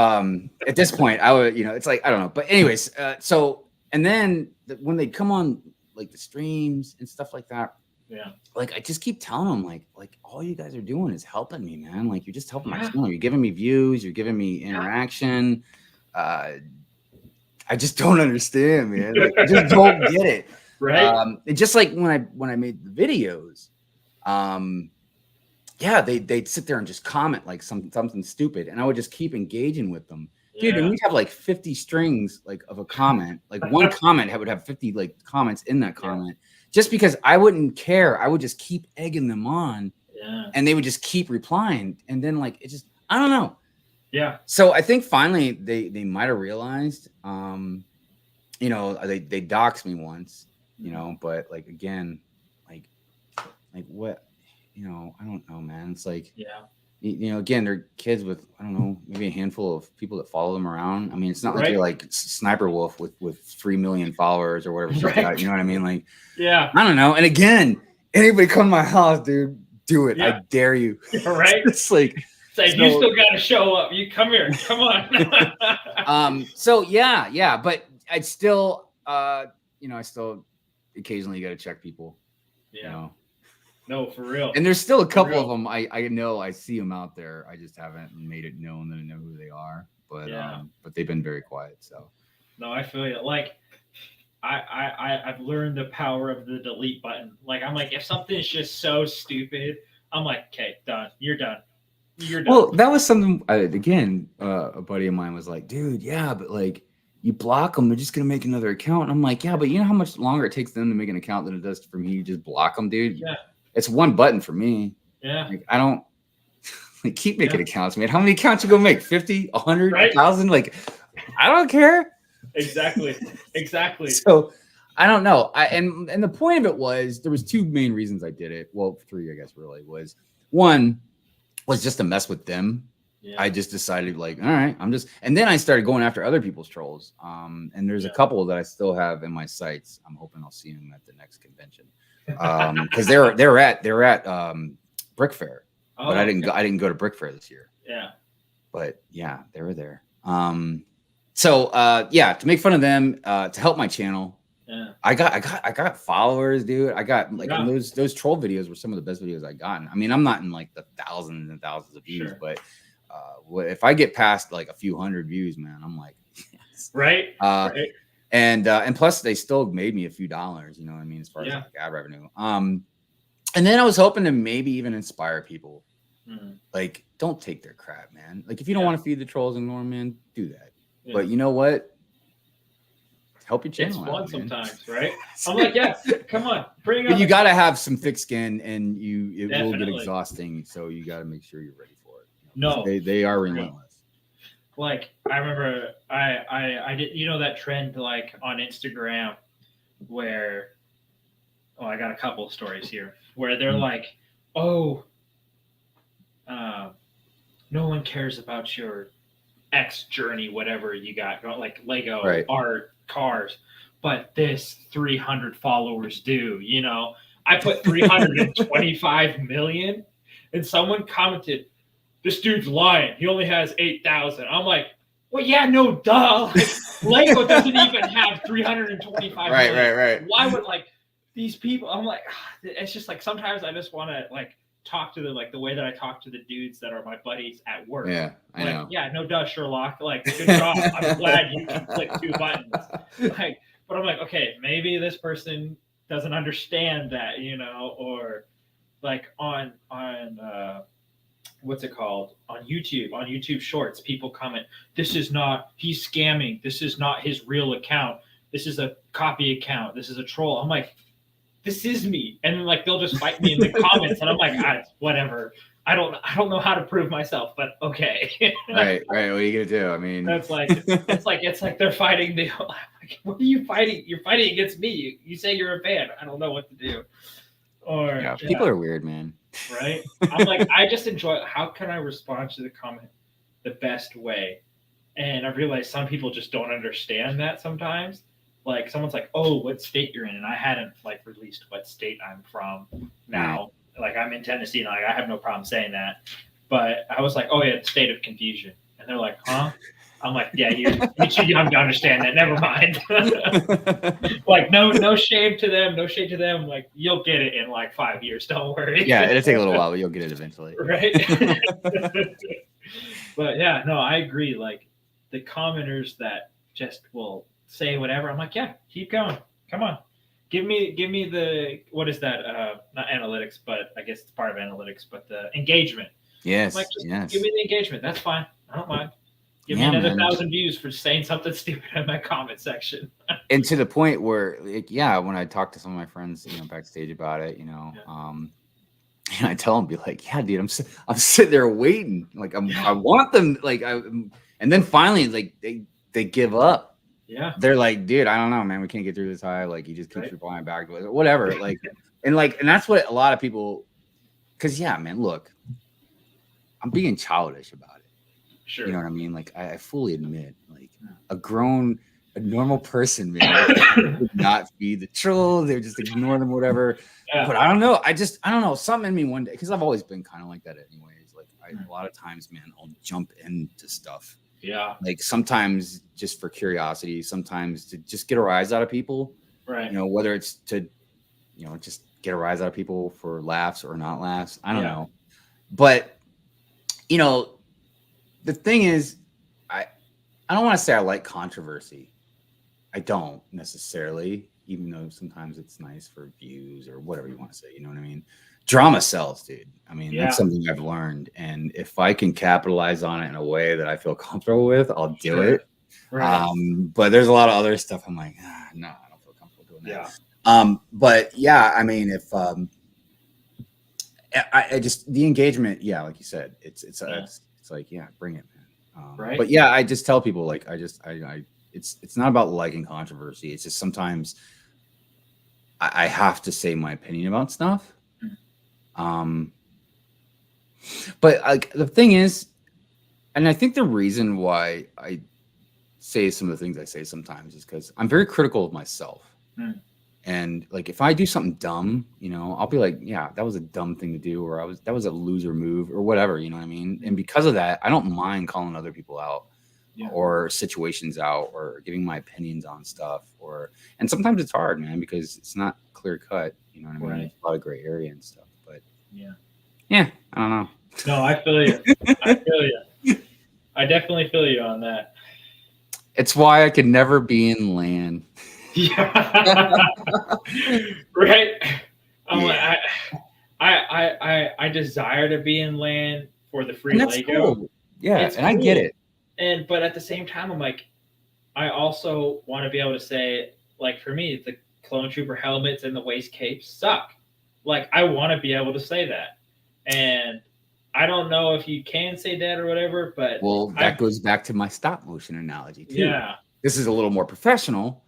at this point, I would, it's like, I don't know. But anyways, and then when they come on like the streams and stuff like that, yeah, like I just keep telling them like all you guys are doing is helping me, man. Like you're just helping my Yeah. channel. You're giving me views. You're giving me interaction. I just don't understand, man. Like I just don't get it. Right. And just like when I made the videos, yeah, they'd sit there and just comment like something stupid, and I would just keep engaging with them. Dude, and we'd have like 50 strings like of a comment. Like one comment would have 50 like comments in that comment. Just because I wouldn't care. I would just keep egging them on. Yeah. And they would just keep replying. And then like it just, I don't know. Yeah. So I think finally they might have realized, they doxed me once, but like again, like what, I don't know, man. It's like, again, they're kids with, I don't know, maybe a handful of people that follow them around. I mean, it's not like you're like Sniper Wolf with 3 million followers or whatever. You know what I mean? Like, yeah, I don't know. And again, anybody come to my house, dude, do it. Yeah. I dare you. Right. It's like, you still got to show up. You come here. Come on. So yeah. But I'd still, I still occasionally got to check people, No, for real. And there's still a couple of them. I know I see them out there. I just haven't made it known that I know who they are. But they've been very quiet. So no, I feel you. Like I've learned the power of the delete button. Like I'm like, if something's just so stupid, I'm like, okay, done. You're done. You're done. Well, that was something. Again, a buddy of mine was like, dude, yeah, but like you block them, they're just gonna make another account. And I'm like, yeah, but you know how much longer it takes them to make an account than it does for me to just block them, dude. Yeah. It's one button for me. Yeah. Like, I don't like keep making accounts, man. How many accounts you gonna make? 50, 100, 1,000? Like, I don't care. Exactly. So I don't know. And the point of it was there was two main reasons I did it. Well, three, I guess, really was. One was just to mess with them. Yeah. I just decided like, all right, and then I started going after other people's trolls. And there's a couple that I still have in my sights. I'm hoping I'll see them at the next convention. Because they're at Brick Fair, but I didn't go to Brick Fair this year. Yeah, but yeah, they were there. To make fun of them, to help my channel. Yeah, I got followers, dude. I got like those troll videos were some of the best videos I gotten. I mean, I'm not in like the thousands and thousands of views, but if I get past like a few hundred views, man, I'm like, yes. Right. And plus they still made me a few dollars, you know what I mean, as far as like ad revenue. And then I was hoping to maybe even inspire people. Like, don't take their crap, man. Like, if you don't want to feed the trolls and ignore them, man, do that. Yeah. But you know what? Help your channel. It's fun sometimes, right? I'm like, come on, bring it. But you got to have some thick skin, and it will get exhausting. So you got to make sure you're ready for it. No, they are relentless. Like I remember, I did, that trend like on Instagram where, I got a couple of stories here where they're like, no one cares about your X journey, whatever you got, like Lego, art, cars, but this 300 followers do. I put 325 million, and someone commented, "This dude's lying. He only has 8,000." I'm like, well, yeah, no, duh. Like, Lego doesn't even have 325 million. Right. Why would these people? I'm like, it's just like sometimes I just want to talk to them like the way that I talk to the dudes that are my buddies at work. Yeah, I know. Yeah, no duh, Sherlock. Like, good job. I'm glad you can click 2 buttons. But I'm like, okay, maybe this person doesn't understand that, or like on what's it called? On YouTube Shorts, people comment, he's scamming. This is not his real account. This is a copy account. This is a troll. I'm like, this is me. And they'll just fight me in the comments. And I'm like, whatever. I don't know how to prove myself, but okay. Right. What are you going to do? I mean, that's it's like they're fighting. What are you fighting? You're fighting against me. You say you're a fan. I don't know what to do. People are weird, man. Right? I'm like, I just enjoy, how can I respond to the comment the best way? And I realized some people just don't understand that sometimes. Like someone's like, oh, what state you're in? And I hadn't released what state I'm from now. Like I'm in Tennessee and I have no problem saying that. But I was like, oh yeah, state of confusion. And And they're like, huh? I'm like, yeah, you're too young to understand that. Never mind. Like, no shame to them. No shame to them. Like, you'll get it in like 5 years. Don't worry. Yeah, it'll take a little while, but you'll get it eventually. Right. But yeah, no, I agree. Like the commenters that just will say whatever. I'm like, yeah, keep going. Come on. Give me the, what is that? Not analytics, but I guess it's part of analytics, but the engagement. Yes. Like, just yes. give me the engagement. That's fine. I don't mind. Give me another 1,000 views for saying something stupid in my comment section. And to the point where, like, yeah, when I talk to some of my friends, backstage about it, and I tell them, be like, yeah, dude, I'm sitting there waiting, like I want them, like and then finally, like they give up. Yeah, they're like, dude, I don't know, man, we can't get through this high. Like, he just keeps replying back, whatever. Like, and that's what a lot of people, because yeah, man, look, I'm being childish about it. Sure. You know what I mean? Like, I fully admit, like, a normal person, man, would not be the troll. They would just ignore them, whatever. Yeah. But I don't know. I don't know. Something in me one day, because I've always been kind of like that anyways. Like, a lot of times, man, I'll jump into stuff. Yeah. Like, sometimes just for curiosity, sometimes to just get a rise out of people. Right. Whether it's to, just get a rise out of people for laughs or not laughs. I don't know. But, the thing is, I don't want to say I like controversy. I don't necessarily, even though sometimes it's nice for views or whatever you want to say. You know what I mean? Drama sells, dude. I mean, that's something I've learned. And if I can capitalize on it in a way that I feel comfortable with, I'll do it. Right. But there's a lot of other stuff I'm like, no, I don't feel comfortable doing that. Yeah. But yeah, I mean, if I just, the engagement, yeah, like you said, it's like, yeah, bring it, man. Right. But yeah, I just tell people, like, it's not about liking controversy. It's just sometimes I have to say my opinion about stuff. But like, the thing is, and I think the reason why I say some of the things I say sometimes is because I'm very critical of myself. And like, if I do something dumb, I'll be like, yeah, that was a dumb thing to do, or that was a loser move, or whatever, you know what I mean? And because of that, I don't mind calling other people out or situations out, or giving my opinions on stuff, and sometimes it's hard, man, because it's not clear cut, you know what I mean? Right. There's a lot of gray area and stuff, but yeah, I don't know. No, I feel you. I feel you. I definitely feel you on that. It's why I could never be in LAN. Yeah. Right. I'm like, I desire to be in LAN for the free Lego. Cool. Yeah, it's cool. I get it. But at the same time, I'm like, I also want to be able to say, like, for me, the Clone Trooper helmets and the waist capes suck. Like, I want to be able to say that. And I don't know if you can say that or whatever, but that goes back to my stop motion analogy too. Yeah. This is a little more professional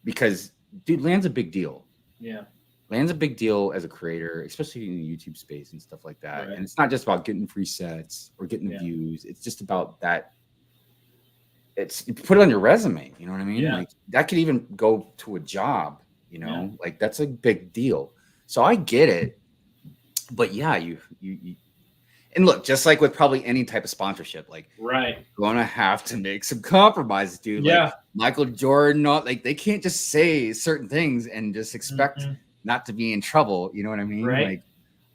because, dude, LAN's a big deal. Yeah. LAN's a big deal as a creator, especially in the YouTube space and stuff like that. Right. And it's not just about getting free sets or getting the views. It's just about that. You put it on your resume. You know what I mean? Yeah. Like, that could even go to a job, like, that's a big deal. So I get it. But yeah, you and look, just like with probably any type of sponsorship, like, right, you're gonna have to make some compromises, dude. Yeah. Like Michael Jordan, like, they can't just say certain things and just expect not to be in trouble. You know what I mean? Right. Like,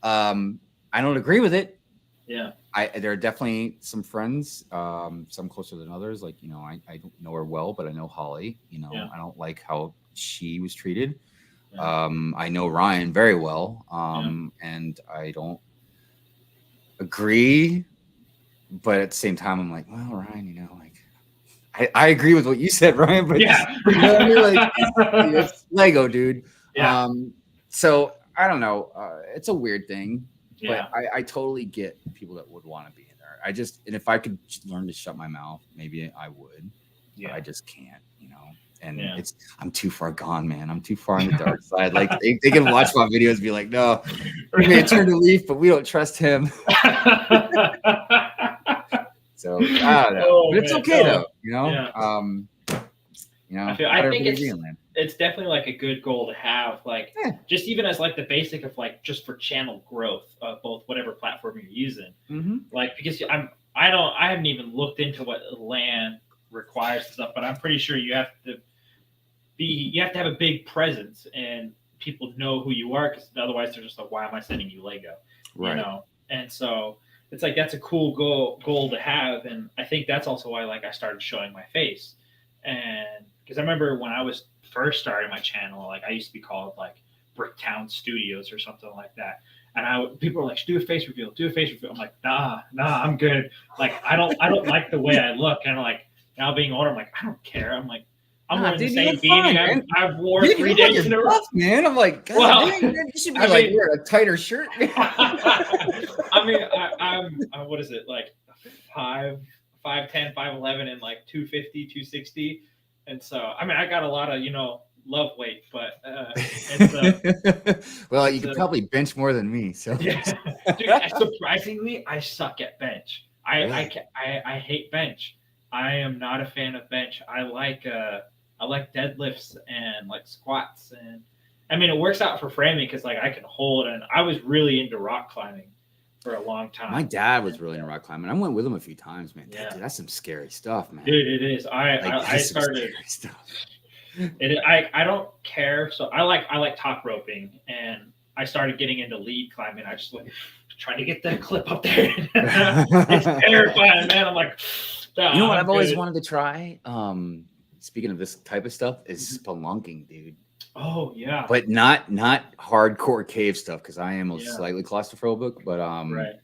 I don't agree with it. Yeah. There are definitely some friends, some closer than others. Like, I don't know her well, but I know Holly. I don't like how she was treated. Yeah. I know Ryan very well, and I don't agree, but at the same time, I'm like, well, Ryan, like, I agree with what you said, Ryan, but yeah, like, it's Lego, dude. Yeah. So I don't know. It's a weird thing, but I totally get people that would want to be in there. And if I could learn to shut my mouth, maybe I would. Yeah. But I just can't, And I'm too far gone, man. I'm too far on the dark side. Like, they can watch my videos and be like, no, we may turn to leaf, but we don't trust him. So I don't know. But it's okay though, Yeah. I think it's definitely like a good goal to have, like, just even as like the basic of, like, just for channel growth of both whatever platform you're using. Like, because I haven't even looked into what land requires and stuff, but I'm pretty sure you have to have a big presence and people know who you are, because otherwise they're just like, why am I sending you Lego? Right. You know? And so it's like, that's a cool goal to have. And I think that's also why, like, I started showing my face. And because I remember when I was first starting my channel, like, I used to be called like Bricktown Studios or something like that. And people were like, do a face reveal, do a face reveal. I'm like, nah, I'm good. Like, I don't like the way I look. And like, now being older, I'm like, I don't care. I'm like, I'm wearing the same beanie I've worn 3 days in a row. Man, I'm like, God, dang, man, you should be wearing a tighter shirt. I mean, I'm what is it, like 5'10", 5'11", and like 250, 260. And so, I mean, I got a lot of, love weight, but well, you could probably bench more than me. So yeah. Dude, surprisingly, I suck at bench. I hate bench. I am not a fan of bench. I like deadlifts and like squats, and I mean, it works out for framing because like I can hold, and I was really into rock climbing for a long time. My dad was really into rock climbing. I went with him a few times, man. Yeah. Dude, that's some scary stuff, man. Dude, it is. I started. I don't care. So I like top roping, and I started getting into lead climbing. I just like trying to get that clip up there. It's terrifying, man. I'm like, you know what I've always wanted to try? Speaking of this type of stuff, is spelunking, dude. Oh yeah. But not hardcore cave stuff, because I am slightly claustrophobic. But right.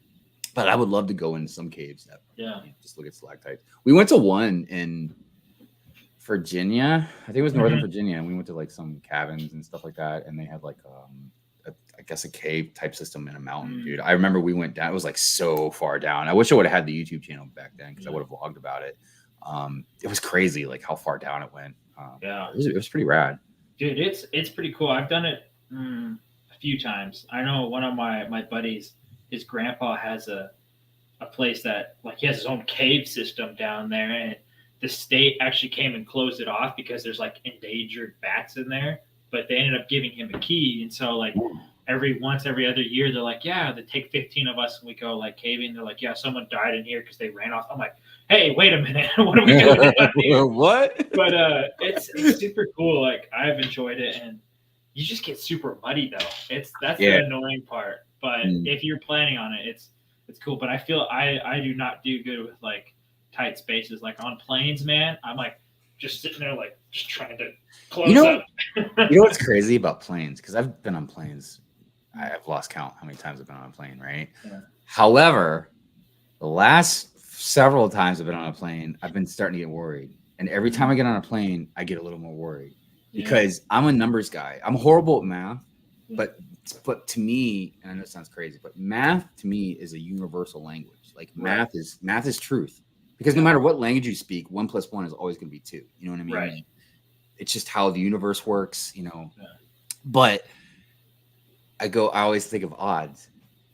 But I would love to go into some caves that just look at stalactites. We went to one in Virginia. I think it was Northern Virginia, and we went to like some cabins and stuff like that, and they had like I guess a cave type system in a mountain, dude. I remember we went down. It was like so far down. I wish I would have had the YouTube channel back then, because I would have vlogged about it. It was crazy, like how far down it went. It was pretty rad, dude. It's pretty cool. I've done it a few times. I know one of my buddies, his grandpa has a place that like he has his own cave system down there, and the state actually came and closed it off because there's like endangered bats in there. But they ended up giving him a key, and so like every other year they're like, yeah, they take 15 of us and we go like caving. They're like, yeah, someone died in here because they ran off. I'm like, hey, wait a minute, what are we doing? What? But it's super cool. Like, I've enjoyed it, and you just get super muddy though. That's the annoying part. But if you're planning on it, it's cool. But I feel I do not do good with like tight spaces. Like on planes, man, I'm like just sitting there like just trying to close up. You know what's crazy about planes? Because I've been on planes. I've lost count how many times I've been on a plane, right? Yeah. However, the last several times I've been on a plane, I've been starting to get worried. And every time I get on a plane, I get a little more worried because I'm a numbers guy. I'm horrible at math, but to me, and I know it sounds crazy, but math to me is a universal language. Like math is truth, because no matter what language you speak, 1 + 1 is always going to be 2. You know what I mean? Right. It's just how the universe works, you know. Yeah. But I always think of odds.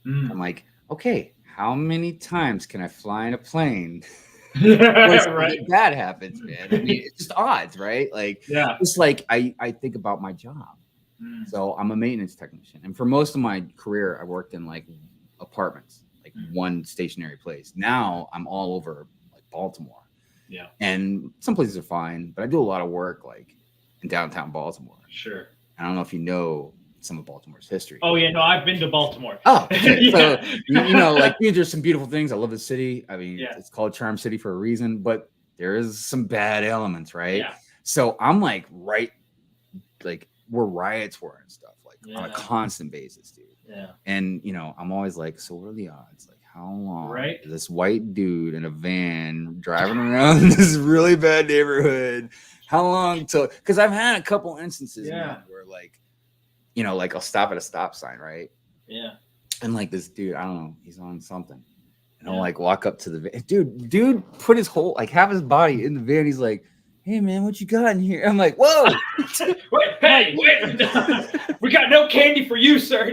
I'm like, okay, how many times can I fly in a plane? Right. That happens, man. I mean, it's just odds, right? Like, it's like I think about my job. So I'm a maintenance technician, and for most of my career, I worked in like apartments, like one stationary place. Now I'm all over like Baltimore. Yeah, and some places are fine, but I do a lot of work like in downtown Baltimore. Sure. I don't know if you know some of Baltimore's history. Oh yeah, no, I've been to Baltimore. Oh, okay. So you know, like there's some beautiful things. I love the city. I mean, it's called Charm City for a reason, but there is some bad elements, right? Yeah. So I'm like where riots were and stuff, like on a constant basis, dude. Yeah. And you know, I'm always like, so what are the odds? Like, how long is this white dude in a van driving around this really bad neighborhood? How long till? Because I've had a couple instances where like, you know, like I'll stop at a stop sign, right? Yeah. And like this dude, I don't know, he's on something. And I'll like walk up to the van. Dude put his whole, like half his body in the van. He's like, hey man, what you got in here? I'm like, whoa. wait. We got no candy for you, sir.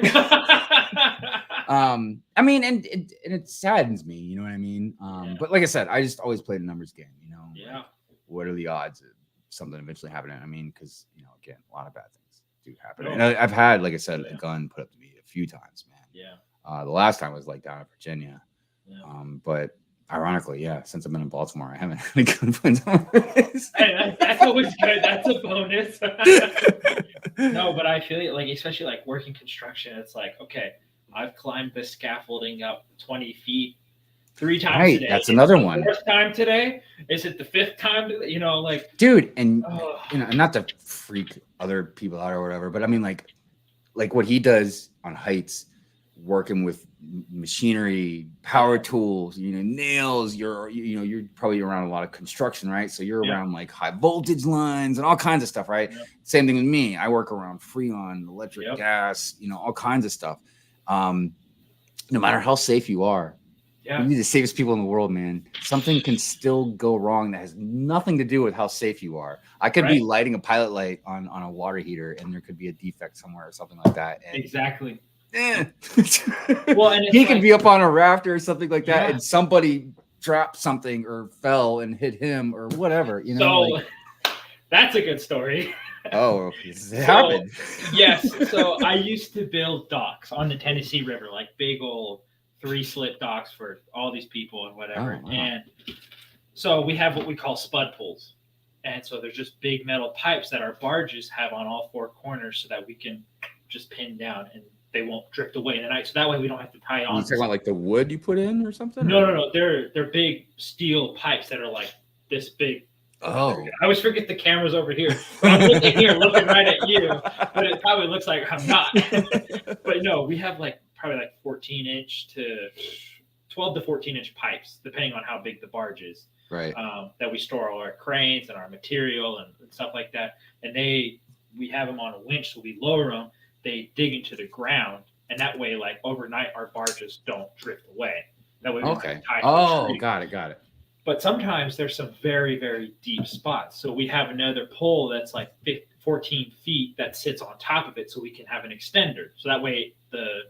I mean, and it saddens me, you know what I mean? But like I said, I just always played a numbers game, you know? Yeah. Like, what are the odds of something eventually happening? I mean, because, you know, again, a lot of bad things do happen. And I've had, like I said, a gun put up to me a few times, man. Yeah. The last time was like down in Virginia. Yeah. But Ironically, yeah. Since I've been in Baltimore, I haven't had a good friend on this. That's always good. That's a bonus. No, but I feel like, especially like working construction, it's like, okay, I've climbed the scaffolding up 20 feet 3 times Right. today. That's It's another the one. 4th time today. Is it the 5th time? Like, dude. And oh, not to freak other people out or whatever, but I mean, like what he does on heights, working with machinery, power tools, nails. You're probably around a lot of construction, right? So you're around like high voltage lines and all kinds of stuff, right? Same thing with me. I work around freon, electric, gas, all kinds of stuff. No matter how safe you are, you need the safest people in the world, man. Something can still go wrong that has nothing to do with how safe you are. I could be lighting a pilot light on a water heater, and there could be a defect somewhere or something like that. And exactly. Well, and he could be up on a rafter or something like that, and somebody dropped something or fell and hit him or whatever. So that's a good story. Oh, it happened. Yes. So I used to build docks on the Tennessee River, like big old 3-slip docks for all these people and whatever. Oh, wow. And so we have what we call spud pools. And so there's just big metal pipes that our barges have on all 4 corners so that we can just pin down and they won't drift away in the night. So that way we don't have to tie on. You talking about like the wood you put in or something? No. They're big steel pipes that are like this big. Oh. I always forget the camera's over here. But I'm looking right at you. But it probably looks like I'm not. But no, we have probably 14-inch to 12 to 14-inch pipes, depending on how big the barge is. Right. That we store all our cranes and our material and stuff like that. And we have them on a winch, so we lower them. They dig into the ground, and that way, overnight, our barges don't drift away. That way, we don't have to tie to the tree. Got it. But sometimes there's some very, very deep spots. So we have another pole that's 14 feet that sits on top of it, so we can have an extender. So that way, the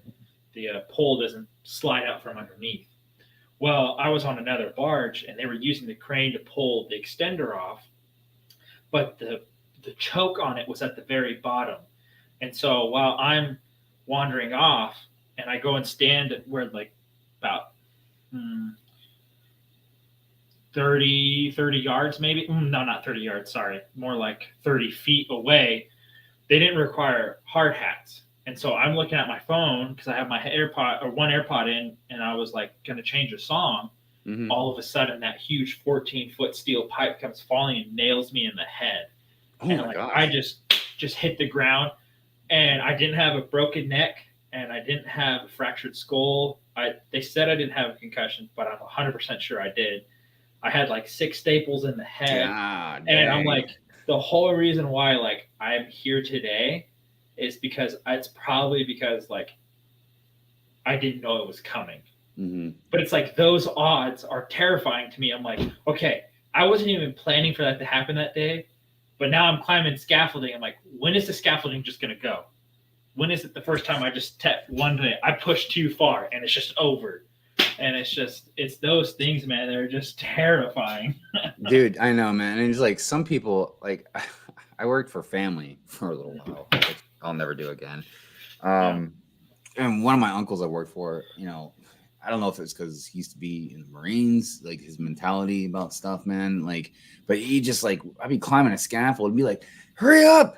pole doesn't slide out from underneath. Well, I was on another barge, and they were using the crane to pull the extender off, but the choke on it was at the very bottom. And so while I'm wandering off, and I go and stand at where about 30 yards maybe. No, not 30 yards, sorry. More like 30 feet away. They didn't require hard hats. And so I'm looking at my phone because I have my one AirPod in, and I was going to change a song. Mm-hmm. All of a sudden, that huge 14-foot steel pipe comes falling and nails me in the head. Oh, and my gosh. I just hit the ground. And I didn't have a broken neck, and I didn't have a fractured skull. They said I didn't have a concussion, but I'm 100% sure I did. I had 6 staples in the head. And I'm the whole reason why I'm here today is because it's probably because I didn't know it was coming. Mm-hmm. But it's those odds are terrifying to me. I'm okay, I wasn't even planning for that to happen that day. But now I'm climbing scaffolding. I'm when is the scaffolding just going to go? When is it the first time I just one day I pushed too far and it's just over? And it's those things, man. They're just terrifying. Dude, I know, man. And it's some people, I worked for family for a little while, which I'll never do again. And one of my uncles I worked for, I don't know if it's because he used to be in the Marines, his mentality about stuff, man. But he just I'd be climbing a scaffold and be hurry up,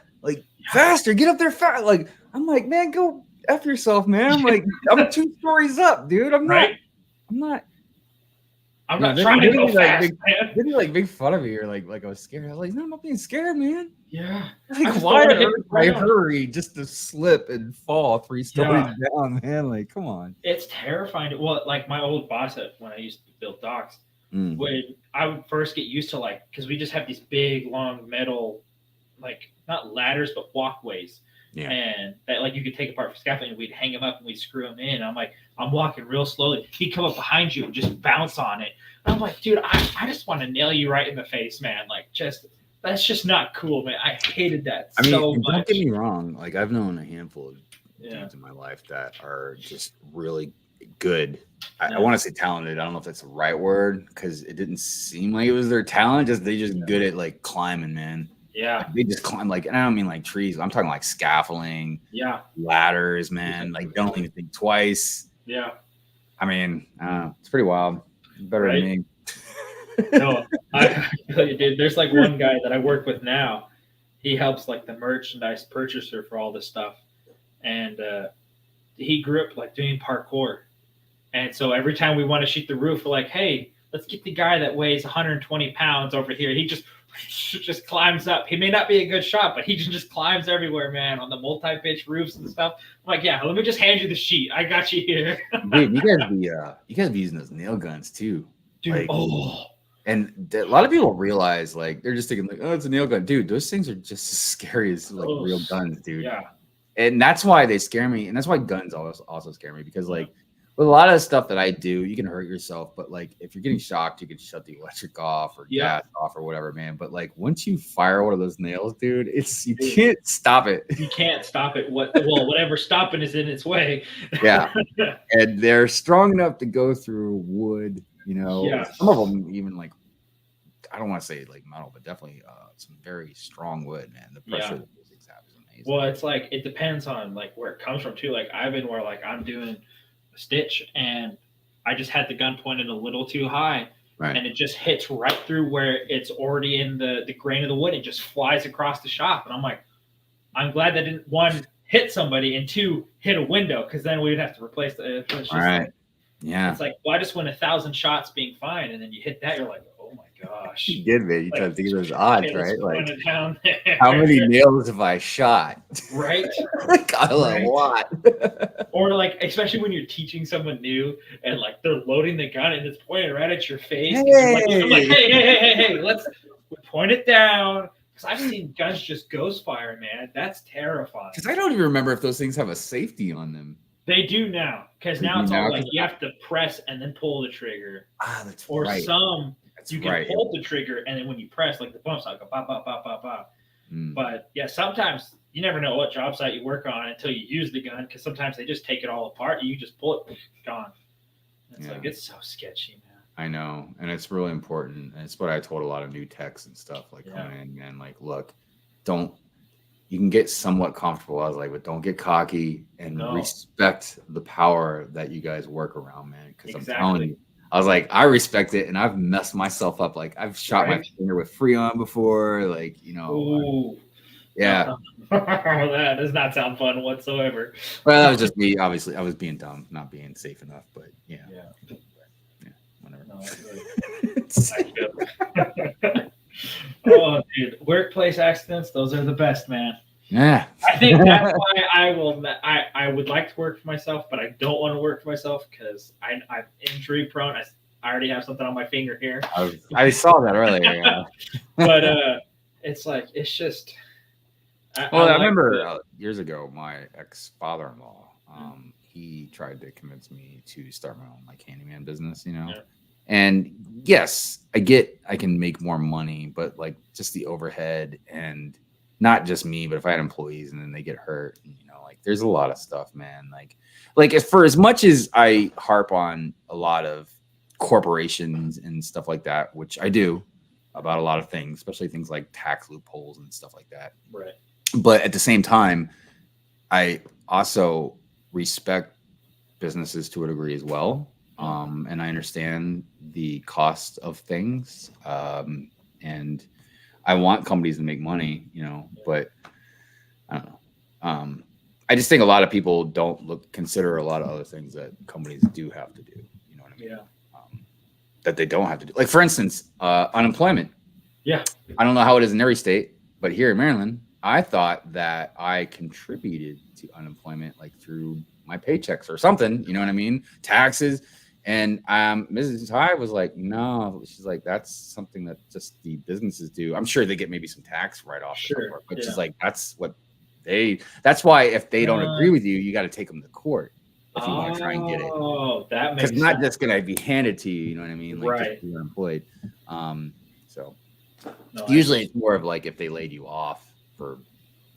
faster, get up there fast. I'm man, go F yourself, man. I'm 2 stories up, dude. I'm not trying to go fast, man. They make fun of me or I was scared. I was no, I'm not being scared, man. Yeah. Why I hurry just to slip and fall 3 stories down, man? Come on. It's terrifying. Well, my old boss when I used to build docks, I would first get used to because we just have these big, long metal, not ladders, but walkways. Yeah. And that you could take apart for scaffolding, and we'd hang them up and we'd screw them in. I'm I'm walking real slowly. He'd come up behind you and just bounce on it. And I'm dude, I just want to nail you right in the face, man. That's just not cool, man. I hated that so much. Don't get me wrong. I've known a handful of dudes in my life that are just really good. I want to say talented. I don't know if that's the right word because it didn't seem like it was their talent. They just good at climbing, man. Yeah. They just climb and I don't mean trees. I'm talking scaffolding. Yeah. Ladders, man. Don't even think twice. Yeah. I mean, it's pretty wild. Better than me. No, I tell you, dude, there's like one guy that I work with now. He helps like the merchandise purchaser for all this stuff. And he grew up like doing parkour. And so every time we want to shoot the roof, we're like, hey, let's get the guy that weighs 120 pounds over here. He just climbs up. He may not be a good shot, but he just climbs everywhere, man, on the multi-pitch roofs and stuff. I'm like, yeah, let me just hand you the sheet. I got you here. Dude, you guys be using those nail guns too. Dude, like, and a lot of people realize, like, they're just thinking like, oh, it's a nail gun. Dude, those things are just as scary as like real guns, dude. Yeah. And that's why they scare me. And that's why guns also scare me, because like with a lot of the stuff that I do, you can hurt yourself. But like if you're getting shocked, you can shut the electric off or gas off or whatever, man. But like once you fire one of those nails, dude, you can't stop it. You can't stop it. Whatever stopping is in its way. Yeah. And they're strong enough to go through wood, you know. Yeah. Some of them even like, I don't want to say like metal, but definitely some very strong wood, man. The pressure that those things have is amazing. Well, it's like it depends on like where it comes from too. Like I've been where like I'm doing a stitch and I just had the gun pointed a little too high, and it just hits right through where it's already in the grain of the wood. It just flies across the shop, and I'm like, I'm glad that didn't, one, hit somebody, and two, hit a window, because then we would have to replace the. It's Like, yeah. It's like, well, I just went 1,000 shots being fine, and then you hit that, you're like, oh my gosh. You did, man. You tried to think of those odds, right? Like, down how many nails have I shot? Right. Like, a lot. Or like, especially when you're teaching someone new, and like they're loading the gun and it's pointed right at your face. Hey. I'm like, hey, let's point it down. Because I've seen guns just ghost fire, man. That's terrifying. Because I don't even remember if those things have a safety on them. They do now. Because now it's all like you have to press and then pull the trigger. That's or right. You can pull the trigger, and then when you press, like the bumps out, go pop, pop, pop, pop, pop. But yeah, sometimes you never know what job site you work on until you use the gun, because sometimes they just take it all apart. You just pull it, gone. It's like, it's so sketchy, man. I know, and it's really important. And it's what I told a lot of new techs and stuff, like coming in, man. Like, look, you can get somewhat comfortable. I was like, but don't get cocky, and respect the power that you guys work around, man. Because I'm telling you, I was like, I respect it, and I've messed myself up. Like, I've shot my finger with Freon before, like, you know. Ooh. Yeah. That does not sound fun whatsoever. Well, that was just me. Obviously, I was being dumb, not being safe enough. But yeah, whatever. No, oh, dude, workplace accidents, those are the best, man. Yeah. I think that's why I would like to work for myself, but I don't want to work for myself because I'm injury prone. I already have something on my finger here. I saw that earlier. Yeah. But it's like, it's just. I remember years ago, my ex-father-in-law, he tried to convince me to start my own like handyman business, you know. Yeah. And yes, I can make more money, but like just the overhead, and not just me, but if I had employees and then they get hurt, and, you know, like there's a lot of stuff, man. Like for as much as I harp on a lot of corporations and stuff like that, which I do about a lot of things, especially things like tax loopholes and stuff like that. Right. But at the same time, I also respect businesses to a degree as well. And I understand the cost of things. And I want companies to make money, you know, but I don't know. I just think a lot of people don't consider a lot of other things that companies do have to do. You know what I mean? Yeah. That they don't have to do. Like, for instance, unemployment. Yeah. I don't know how it is in every state, but here in Maryland, I thought that I contributed to unemployment, like through my paychecks or something, you know what I mean? Taxes. And Mrs. Ty was like, no, she's like, that's something that just the businesses do. I'm sure they get maybe some tax write-off, sure, but she's like, that's why if they don't agree with you, you got to take them to court if you want to try and get it. Oh, that makes sense. Because not just going to be handed to you, you know what I mean? Like, right. Just you're employed. Usually it's more of like if they laid you off for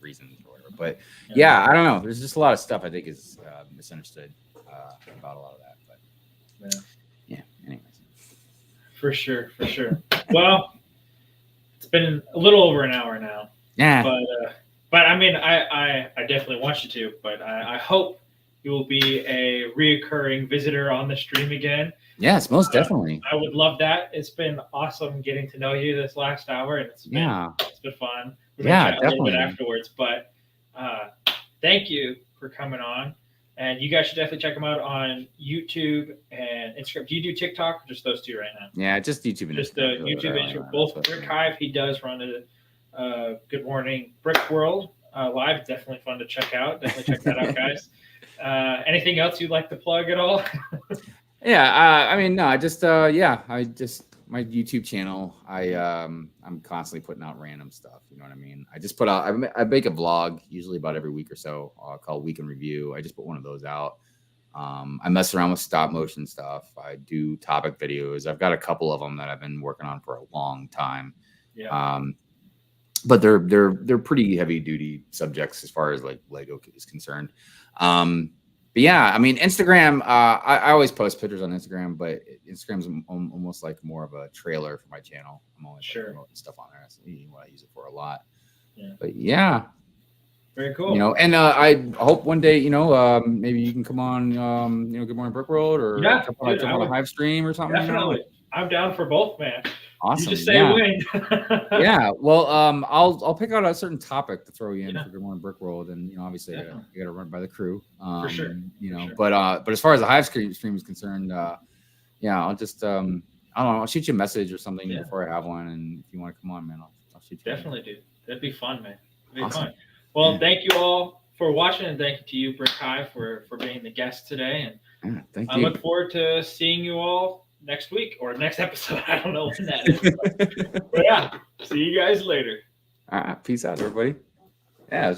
reasons or whatever. But yeah, I don't know. There's just a lot of stuff I think is misunderstood about a lot of that. But yeah, anyways. For sure. Well, it's been a little over an hour now. Yeah. But I mean, I definitely want you to. But I hope you will be a reoccurring visitor on the stream again. Yes, most definitely. I would love that. It's been awesome getting to know you this last hour, and it's been fun. We're gonna chat a little bit afterwards, but thank you for coming on. And you guys should definitely check him out on YouTube and Instagram. Do you do TikTok or just those two right now? Yeah, just YouTube and just Instagram. Just YouTube and Instagram. Both BrickHive. He does run a Good Morning Brick World live. Definitely fun to check out. Definitely check that out, guys. Anything else you'd like to plug at all? Yeah, I mean, no, I just my YouTube channel. I'm constantly putting out random stuff. You know what I mean? I just put out. I make a vlog usually about every week or so called Week in Review. I just put one of those out. I mess around with stop motion stuff. I do topic videos. I've got a couple of them that I've been working on for a long time. Yeah. But they're pretty heavy duty subjects as far as like Lego is concerned. But yeah, I mean, Instagram, I always post pictures on Instagram, but Instagram's almost like more of a trailer for my channel. I'm always promoting stuff on there. That's what I use it for a lot. Yeah. But yeah. Very cool. You know, and I hope one day, you know, maybe you can come on, you know, Good Morning Brick World or jump on a Hive stream or something. Definitely. You know? I'm down for both, man. Awesome. You just say when. Yeah. Well, I'll pick out a certain topic to throw you in for Good Morning Brick World, and you know, obviously you got to run it by the crew. For sure. You know, but as far as the Hive stream is concerned, yeah, I'll just I don't know, I'll shoot you a message or something before I have one, and if you want to come on, man, I'll shoot you. Definitely, dude. That'd be fun, man. That'd be fun. Well, thank you all for watching, and thank you to you, BrickHive, for being the guest today. And thank you. I look forward to seeing you all next week or next episode. I don't know when that is. But yeah, see you guys later. All right. Peace out, everybody. Yeah.